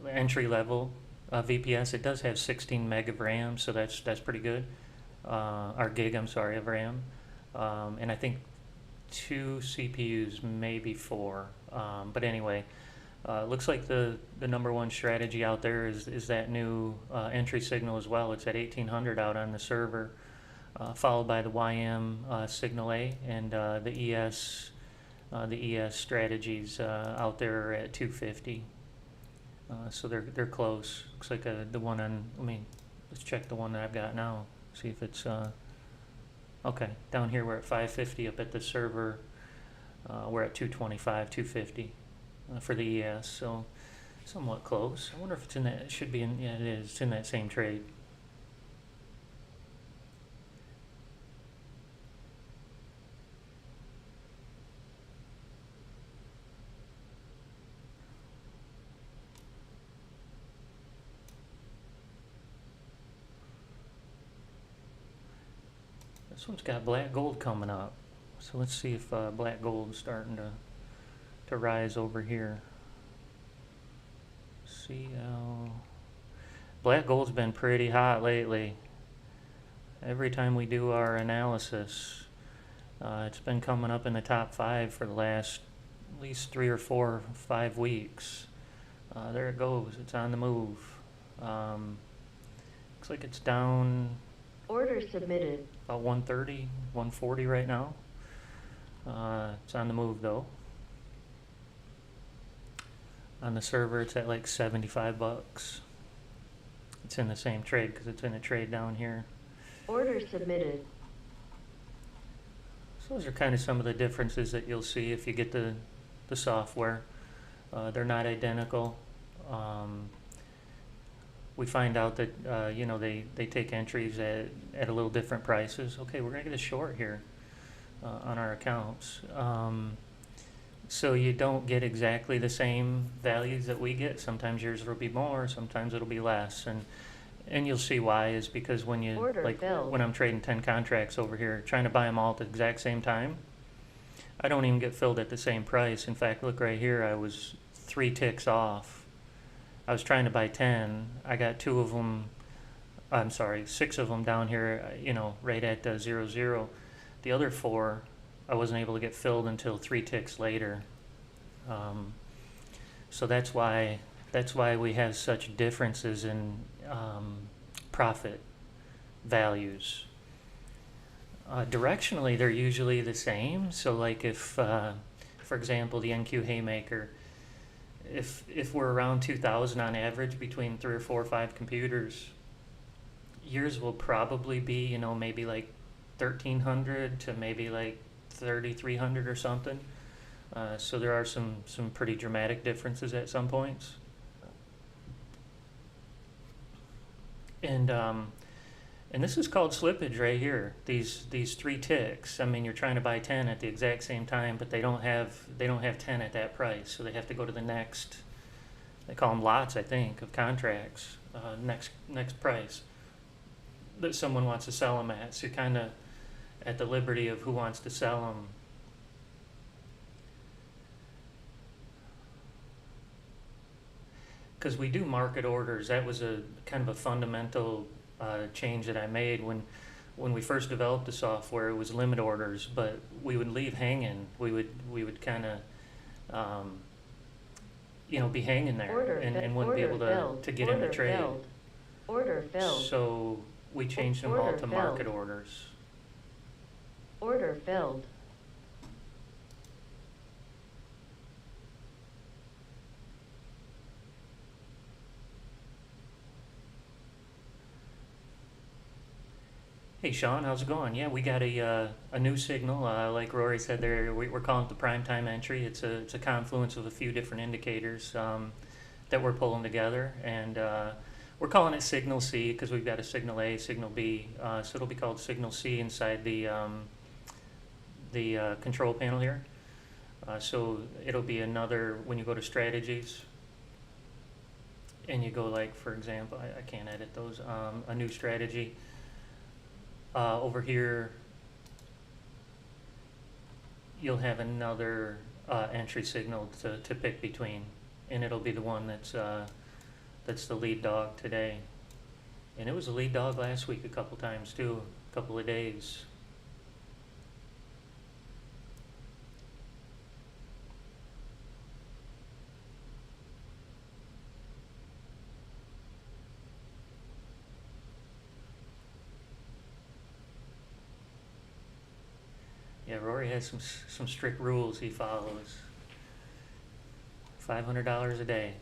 entry level VPS. It does have 16 meg of RAM, so that's pretty good. Or gig, I'm sorry, of RAM. And I think 2 CPUs, maybe 4. But anyway, looks like the number one strategy out there is that new entry signal as well. It's at 1800 out on the server, followed by the YM signal A, and the ES strategies out there are at 250. So they're close. Looks like the one on. Let's check the one that I've got now. See if it's okay. Down here we're at 550 up at the server. We're at 225, 250 for the ES. So somewhat close. I wonder if it's in that. It should be in. Yeah, it is. It's in that same trade. This one's got black gold coming up, so let's see if black gold's starting to rise over here. CL. Black gold's been pretty hot lately. Every time we do our analysis, it's been coming up in the top 5 for the last at least 3 or 4 or 5 weeks. There it goes. It's on the move. Looks like it's down. Order submitted. About 130, 140 right now. It's on the move though. On the server, it's at like 75 bucks. It's in the same trade because it's in a trade down here. Order submitted. So those are kind of some of the differences that you'll see if you get the software. They're not identical. We find out that you know, they take entries at a little different prices. Okay, we're gonna get a short here on our accounts. So you don't get exactly the same values that we get. Sometimes yours will be more, sometimes it'll be less, and you'll see why is because when you when I'm trading 10 contracts over here, trying to buy them all at the exact same time, I don't even get filled at the same price. In fact, look right here, I was 3 ticks off. I was trying to buy 10. I got 2 of them. I'm sorry, 6 of them down here. You know, right at 00. The other 4, I wasn't able to get filled until 3 ticks later. So that's why we have such differences in profit values. Directionally, they're usually the same. So like if, for example, the NQ Haymaker, if we're around 2,000 on average between 3 or 4 or 5 computers, yours will probably be, you know, maybe like 1,300 to maybe like 3,300 or something. So there are some pretty dramatic differences at some points. And this is called slippage right here. These 3 ticks. I mean, you're trying to buy 10 at the exact same time, but they don't have 10 at that price. So they have to go to the next. They call them lots, I think, of contracts. Next price that someone wants to sell them at. So you're kind of at the liberty of who wants to sell them. Because we do market orders. That was a kind of a fundamental change that I made when we first developed the software. It was limit orders, but we would leave hanging. We would kind of you know, be hanging there and wouldn't be able to get in the trade. Order filled. So we changed them all to market orders. Order filled. Hey Sean, how's it going? Yeah, we got a new signal. Like Rory said there, we're calling it the prime time entry. It's a confluence of a few different indicators that we're pulling together, and we're calling it Signal C because we've got a Signal A, Signal B, so it'll be called Signal C inside the control panel here. So it'll be another, when you go to strategies, and you go like, for example, I can't edit those, a new strategy. Over here, you'll have another entry signal to pick between, and it'll be the one that's the lead dog today. And it was the lead dog last week a couple times too, a couple of days. Yeah, Rory has some strict rules he follows. $500 a day.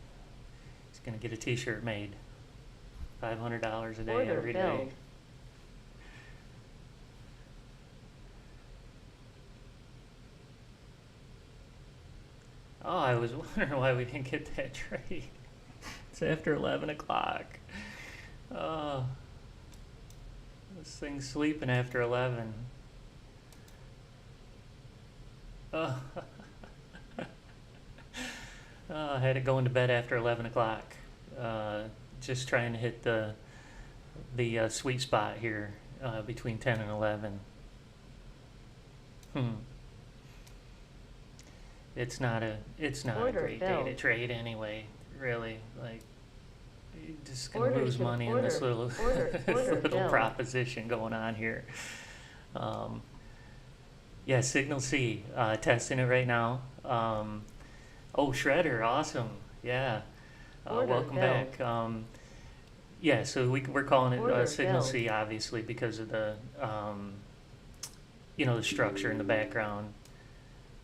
He's gonna get a T-shirt made. $500 a day Order every day. filled. Oh, I was wondering why we didn't get that trade. It's after 11 o'clock. Oh, this thing's sleeping after 11. Oh. Oh, I had it going to bed after 11 o'clock. Just trying to hit the sweet spot here between 10 and 11. It's not a Order great day to filled. trade anyway, really. Like, you're just gonna Order lose to- money in order- this little order- this order little filled. proposition going on here. Yeah, Signal C, testing it right now. Oh, Shredder, awesome. Yeah, Order welcome filled. back. Yeah, so we're calling it Order Signal filled. C, obviously, because of the you know, the structure in the background.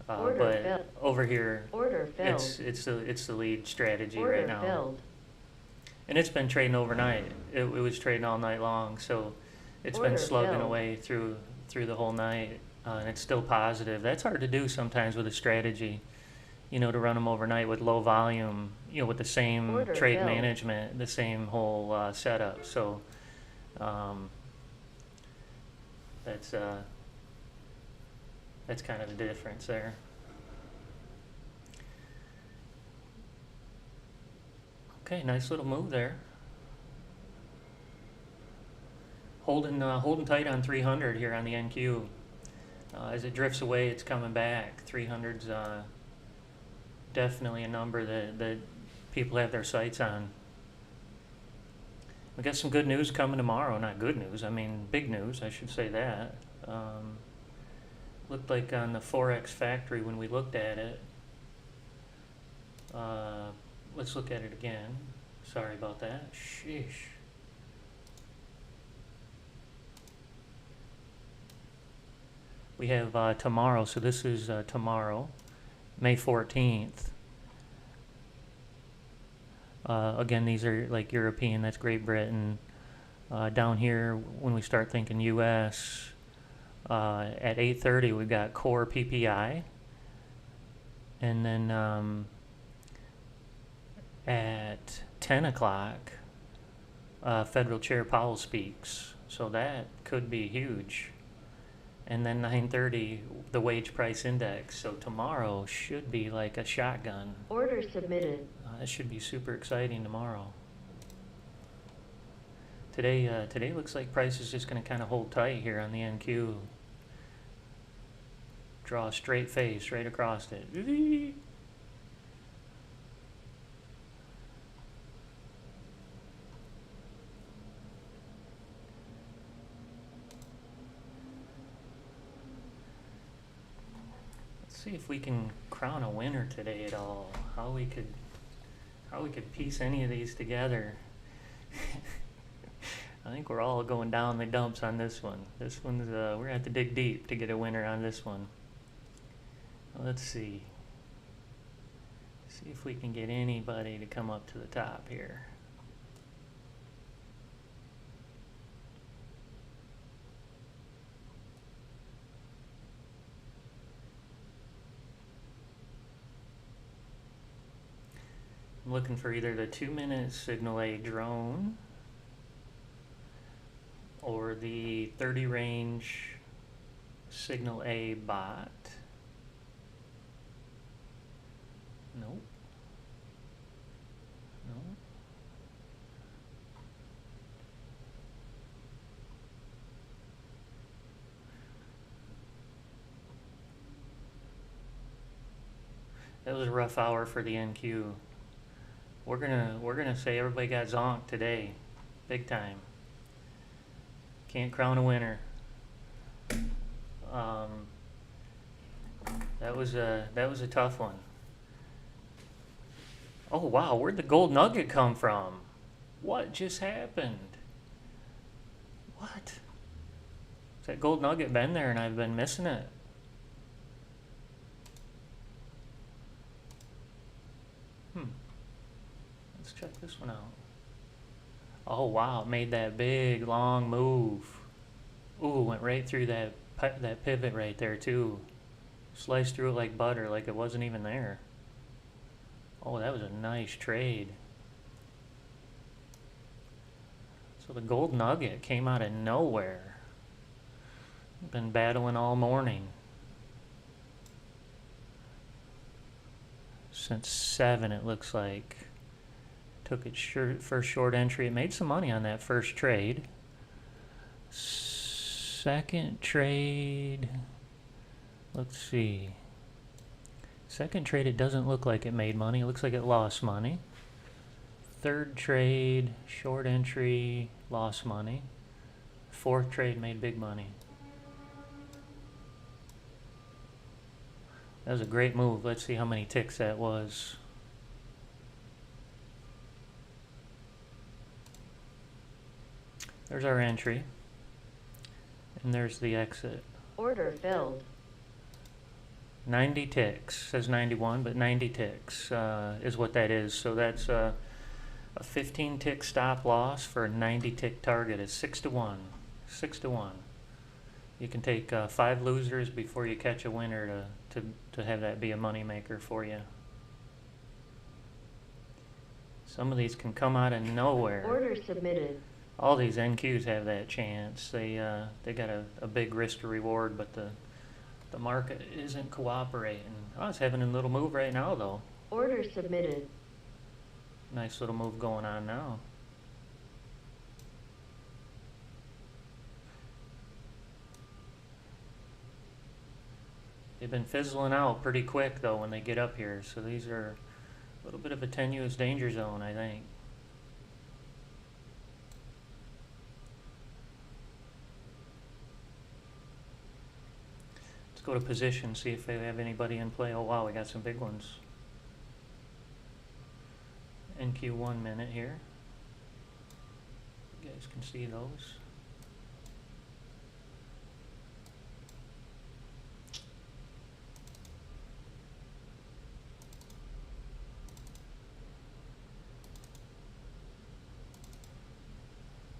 Order But filled. over here, Order filled. it's the lead strategy Order right now, filled. and it's been trading overnight. It was trading all night long, so it's been Order slugging filled. away through the whole night, and it's still positive. That's hard to do sometimes with a strategy, you know, to run them overnight with low volume, you know, with the same Order trade filled. management, the same whole setup. So that's kind of the difference there. Okay, nice little move there. Holding tight on 300 here on the NQ. As it drifts away, it's coming back. 300's definitely a number that people have their sights on. We got some good news coming tomorrow. Not good news, I mean big news, I should say that. Looked like on the Forex Factory when we looked at it. Let's look at it again. Sorry about that. Sheesh. We have tomorrow, so this is tomorrow, May 14th. Again, these are like European, that's Great Britain. Down here, when we start thinking US, at 8:30 we've got core PPI. And then at 10 o'clock, Federal Chair Powell speaks. So that could be huge. And then 9:30, the wage price index. So tomorrow should be like a shotgun. Order submitted. That should be super exciting tomorrow. Today looks like price is just going to kind of hold tight here on the NQ. Draw a straight face right across it. See if we can crown a winner today at all. How we could piece any of these together. I think we're all going down the dumps on this one. This one's we're gonna have to dig deep to get a winner on this one. Let's see. See if we can get anybody to come up to the top here. I'm looking for either the 2-minute Signal A drone or the 30 range Signal A bot. Nope. No. That was a rough hour for the NQ. We're gonna say everybody got zonked today, big time. Can't crown a winner. That was a tough one. Oh wow, where'd the gold nugget come from? What just happened? What? Has that gold nugget been there and I've been missing it? this one out. Oh wow, it made that big long move. Ooh, went right through that pivot right there too. Sliced through it like butter, like it wasn't even there. Oh, that was a nice trade. So the gold nugget came out of nowhere. Been battling all morning. Since 7 it looks like. Took its first short entry. It made some money on that first trade. Second trade, let's see. Second trade, it doesn't look like it made money. It looks like it lost money. Third trade, short entry, lost money. Fourth trade made big money. That was a great move. Let's see how many ticks that was. There's our entry. And there's the exit. Order filled. 90 ticks. Says 91, but 90 ticks is what that is. So that's a 15 tick stop loss for a 90 tick target is 6 to 1. 6 to 1. You can take 5 losers before you catch a winner to have that be a money maker for you. Some of these can come out of nowhere. Order submitted. All these NQs have that chance. They got a big risk to reward, but the market isn't cooperating. Oh, it's having a little move right now though. Order submitted. Nice little move going on now. They've been fizzling out pretty quick though when they get up here, so these are a little bit of a tenuous danger zone, I think. Go to position, see if they have anybody in play. Oh wow, we got some big ones. NQ 1 minute here. You guys can see those.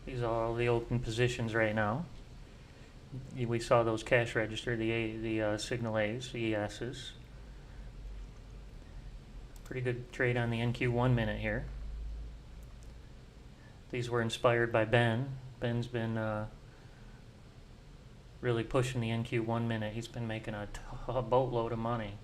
These are all the open positions right now. We saw those cash register, the signal A's, the ES's. Pretty good trade on the NQ 1 minute here. These were inspired by Ben. Ben's been really pushing the NQ 1 minute. He's been making a boatload of money.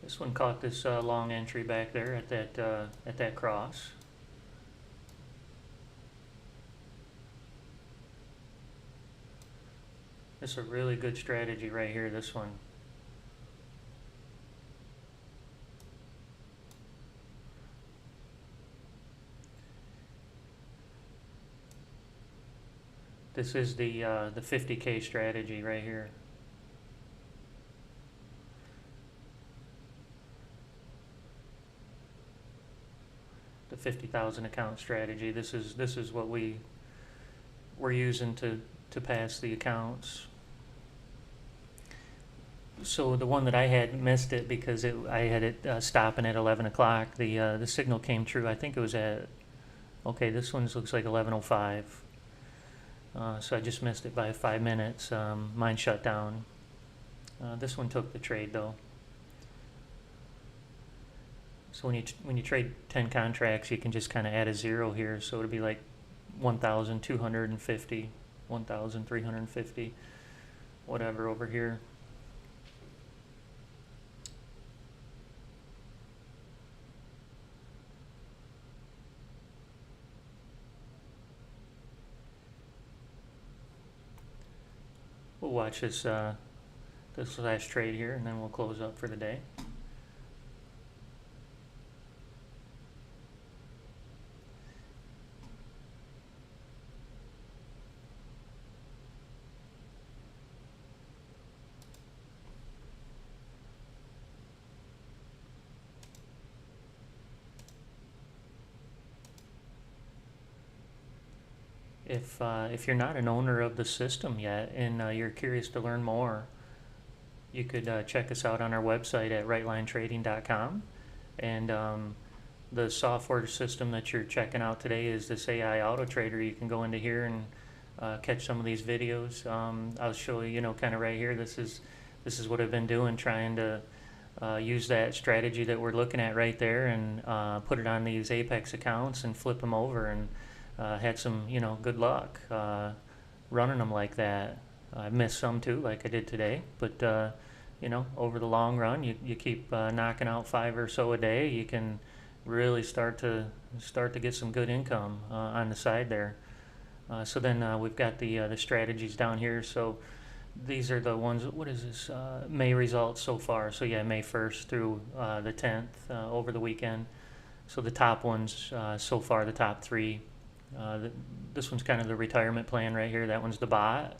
This one caught this long entry back there at that cross. This is a really good strategy right here, this one. This is the 50K strategy right here. The 50,000 account strategy. This is what we're using to pass the accounts. So the one that I had missed it because I had it stopping at 11 o'clock. The signal came true. I think it was at, okay, this one looks like 11:05. So I just missed it by 5 minutes. Mine shut down. This one took the trade though. So when you trade 10 contracts, you can just kind of add a 0 here. So it'll be like 1,250, 1,350, whatever over here. We'll watch this last trade here, and then we'll close up for the day. if you're not an owner of the system yet and you're curious to learn more, you could check us out on our website at rightlinetrading.com. And the software system that you're checking out today is this AI Auto Trader. You can go into here and catch some of these videos. I'll show you, kind of right here. This is what I've been doing, trying to use that strategy that we're looking at right there and put it on these Apex accounts and flip them over, and had some, good luck running them like that. I missed some too, like I did today, but over the long run, you keep knocking out 5 or so a day, you can really start to get some good income on the side there. So then we've got the strategies down here. So these are the ones. What is this? May results so far. So yeah, May 1st through the 10th over the weekend. So the top ones so far, the top 3. This one's kind of the retirement plan right here. That one's the bot.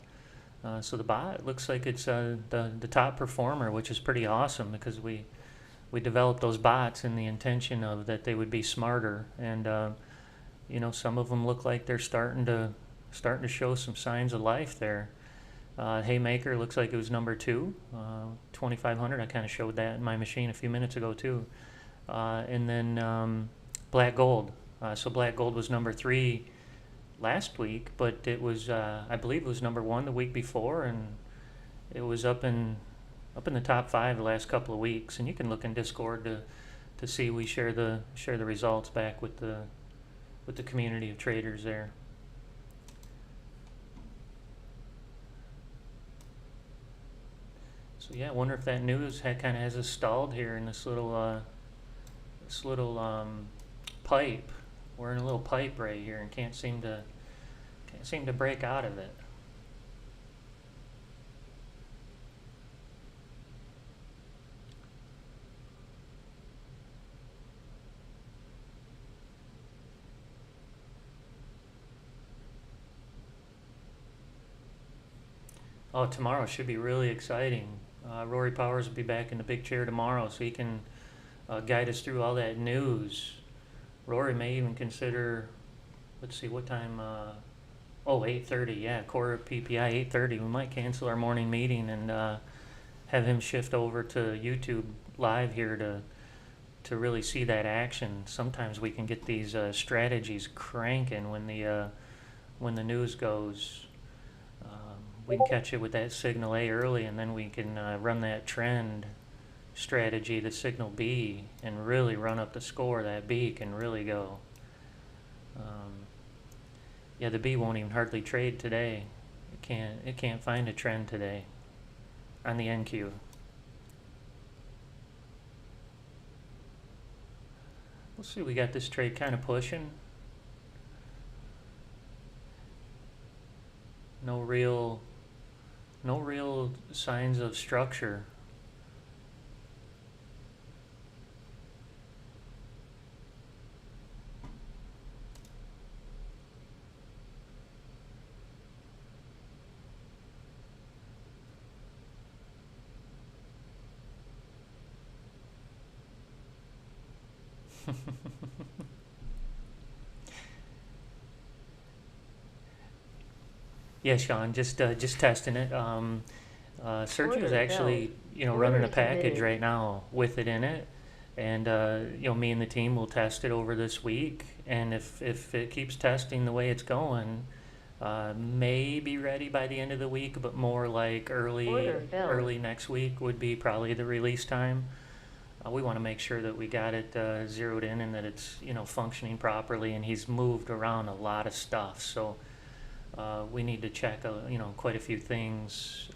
So the bot looks like it's the top performer, which is pretty awesome, because we developed those bots in the intention of that they would be smarter, and some of them look like they're starting to show some signs of life there. Haymaker looks like it was number 2, 2500. I kind of showed that in my machine a few minutes ago too. And then Black Gold. So Black Gold was number 3 last week, but it was I believe it was number 1 the week before, and it was up in the top 5 the last couple of weeks. And you can look in Discord to see we share the results back with the community of traders there. So yeah, I wonder if that news kind of has us stalled here in this little pipe. We're in a little pipe right here and can't seem to break out of it. Oh, tomorrow should be really exciting. Rory Powers will be back in the big chair tomorrow, so he can guide us through all that news. Rory may even consider, let's see, what time, 8:30, yeah, core PPI 8:30. We might cancel our morning meeting and have him shift over to YouTube live here to really see that action. Sometimes we can get these strategies cranking when the news goes. We can catch it with that signal A early, and then we can run that trend strategy, the signal B, and really run up the score. That B can really go. Yeah, the B won't even hardly trade today. It can't find a trend today on the NQ. We'll see. We got this trade kind of pushing. No real signs of structure. Yeah, Sean, just testing it. Sergio's actually, running a package right now with it in it, and me and the team will test it over this week. And if it keeps testing the way it's going, may be ready by the end of the week, but more like early next week would be probably the release time. We want to make sure that we got it zeroed in and that it's functioning properly. And he's moved around a lot of stuff, so we need to check quite a few things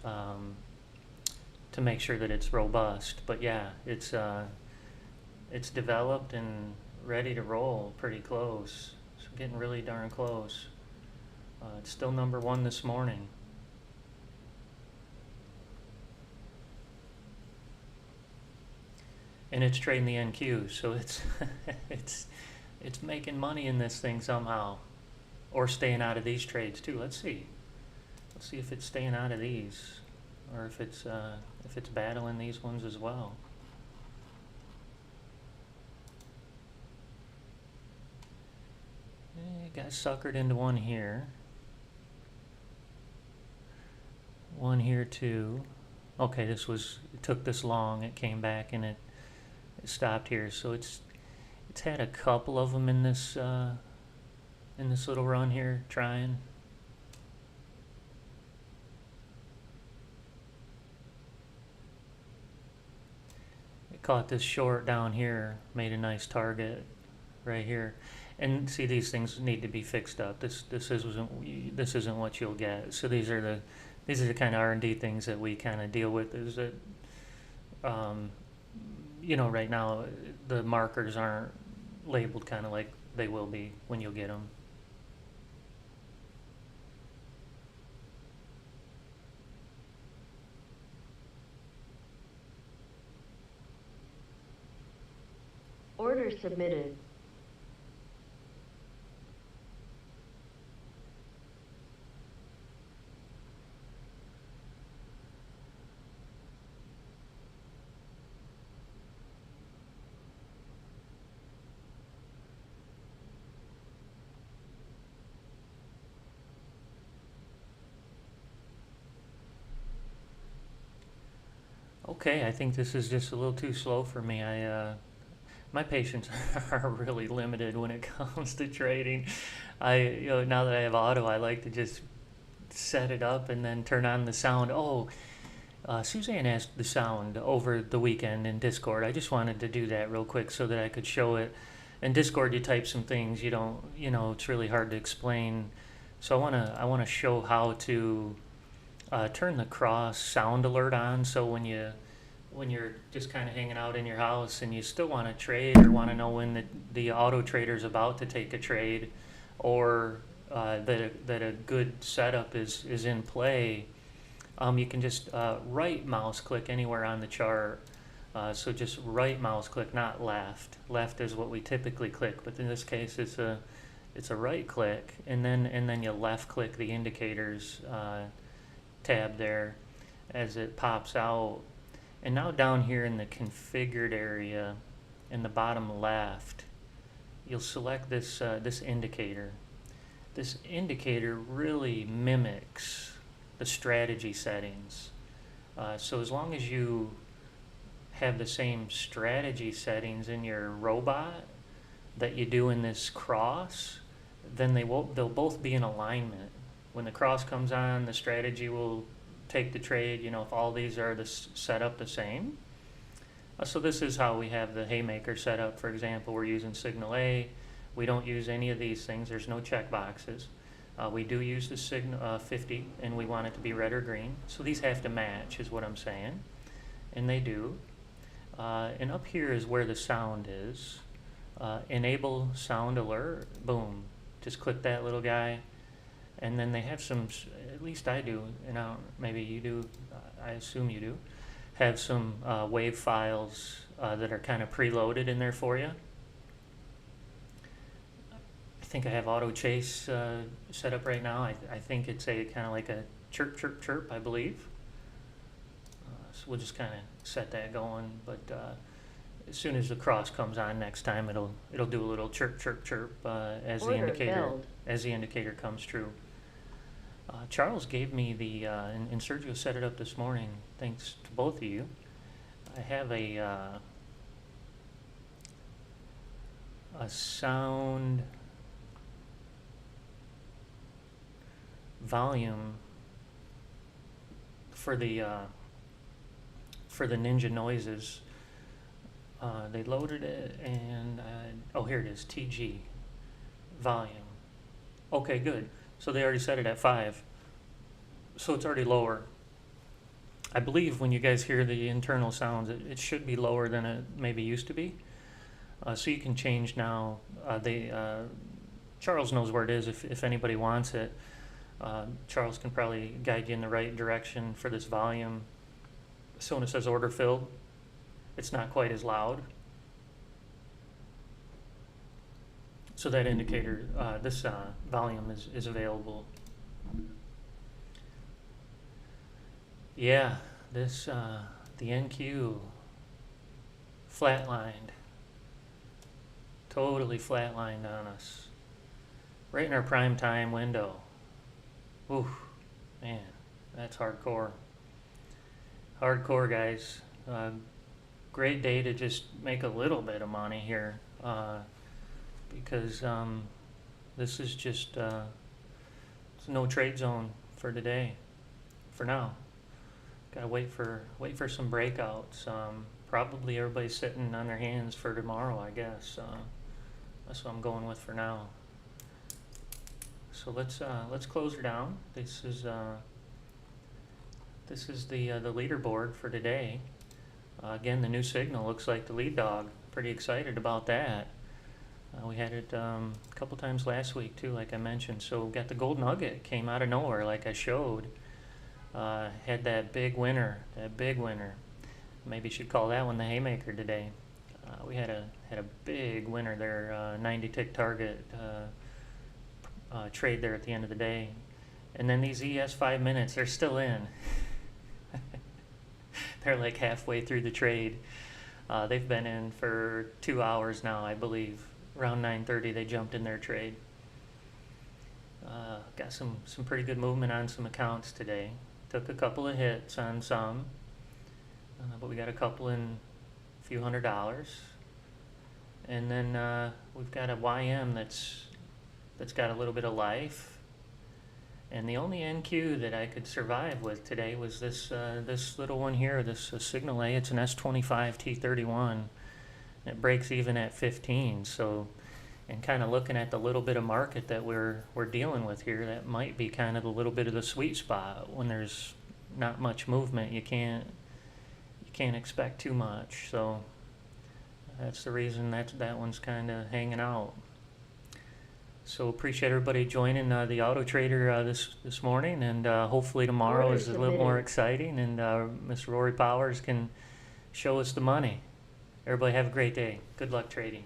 to make sure that it's robust. But yeah, it's developed and ready to roll pretty close. So getting really darn close. It's still number 1 this morning. And it's trading the NQ, so it's it's making money in this thing somehow, or staying out of these trades too. Let's see if it's staying out of these, or if it's battling these ones as well. Got suckered into one here. one here too. Okay, it took this long. It came back and it stopped here. So it's had a couple of them in this little run here trying. It caught this short down here, made a nice target right here. And see, these things need to be fixed up. This isn't what you'll get. So these are the kind of R&D things that we kind of deal with. Is that right now the markers aren't labeled kind of like they will be when you'll get them. Order submitted. Okay, I think this is just a little too slow for me. My patience are really limited when it comes to trading. Now that I have auto, I like to just set it up and then turn on the sound. Oh, Suzanne asked the sound over the weekend in Discord. I just wanted to do that real quick so that I could show it. In Discord, you type some things it's really hard to explain. So I wanna show how to turn the cross sound alert on. So when you're just kind of hanging out in your house and you still want to trade or want to know when the auto trader's about to take a trade, or that a good setup is in play, you can just right mouse click anywhere on the chart. So just right mouse click, not left. Left is what we typically click, but in this case it's a right click, and then you left click the indicators tab there as it pops out. And now down here in the configured area in the bottom left, you'll select this indicator. This indicator really mimics the strategy settings. So as long as you have the same strategy settings in your robot that you do in this cross, then they'll both be in alignment. When the cross comes on, the strategy will take the trade, if all these are set up the same. So this is how we have the haymaker set up. For example, we're using signal A. We don't use any of these things. There's no check boxes. We do use the signal 50, and we want it to be red or green. So these have to match is what I'm saying, and they do. And up here is where the sound is. Enable sound alert, boom. Just click that little guy. And then they have some, at least I do, and maybe you do, I assume you do, have some wave files that are kind of preloaded in there for you. I think I have auto chase set up right now. I think it's a kind of like a chirp, chirp, chirp, I believe. So we'll just kind of set that going, but as soon as the cross comes on next time, it'll do a little chirp, chirp, chirp as the indicator comes true. Charles gave me and Sergio set it up this morning. Thanks to both of you. I have a sound volume for the Ninja noises. They loaded it, and here it is, TG volume. Okay, good. So they already set it at 5. So it's already lower. I believe when you guys hear the internal sounds, it should be lower than it maybe used to be. So you can change now. Charles knows where it is if anybody wants it. Charles can probably guide you in the right direction for this volume. So when it says order filled, it's not quite as loud. So that indicator, this volume is available. Yeah, this the NQ flatlined, totally flatlined on us, right in our prime time window. Oof, man, That's hardcore. Hardcore, guys. Great day to just make a little bit of money here, because this is just it's no trade zone for today, for now. Gotta wait for some breakouts. Probably everybody's sitting on their hands for tomorrow, I guess. That's what I'm going with for now. So let's close her down. This is the leaderboard for today. Again, the new signal looks like the lead dog. Pretty excited about that. We had it a couple times last week too, like I mentioned. So got the gold nugget, came out of nowhere like I showed. Had that big winner. Maybe should call that one the haymaker today. We had a big winner there, 90 tick target trade there at the end of the day. And then these ES 5 minutes, they're still in. They're like halfway through the trade. They've been in for 2 hours now, I believe. Around 9:30 they jumped in their trade. Got some pretty good movement on some accounts today. Took a couple of hits on some, but we got a couple in a few $100s. And then we've got a YM that's got a little bit of life. And the only NQ that I could survive with today was this little one here, this Signal A. It's an S25 T31. It breaks even at 15. So, and kind of looking at the little bit of market that we're dealing with here, that might be kind of a little bit of the sweet spot. When there's not much movement, you can't expect too much. So that's the reason that one's kind of hanging out. So appreciate everybody joining the Auto Trader this morning, and hopefully tomorrow is a little more exciting, and Mr. Rory Powers can show us the money. Everybody have a great day. Good luck trading.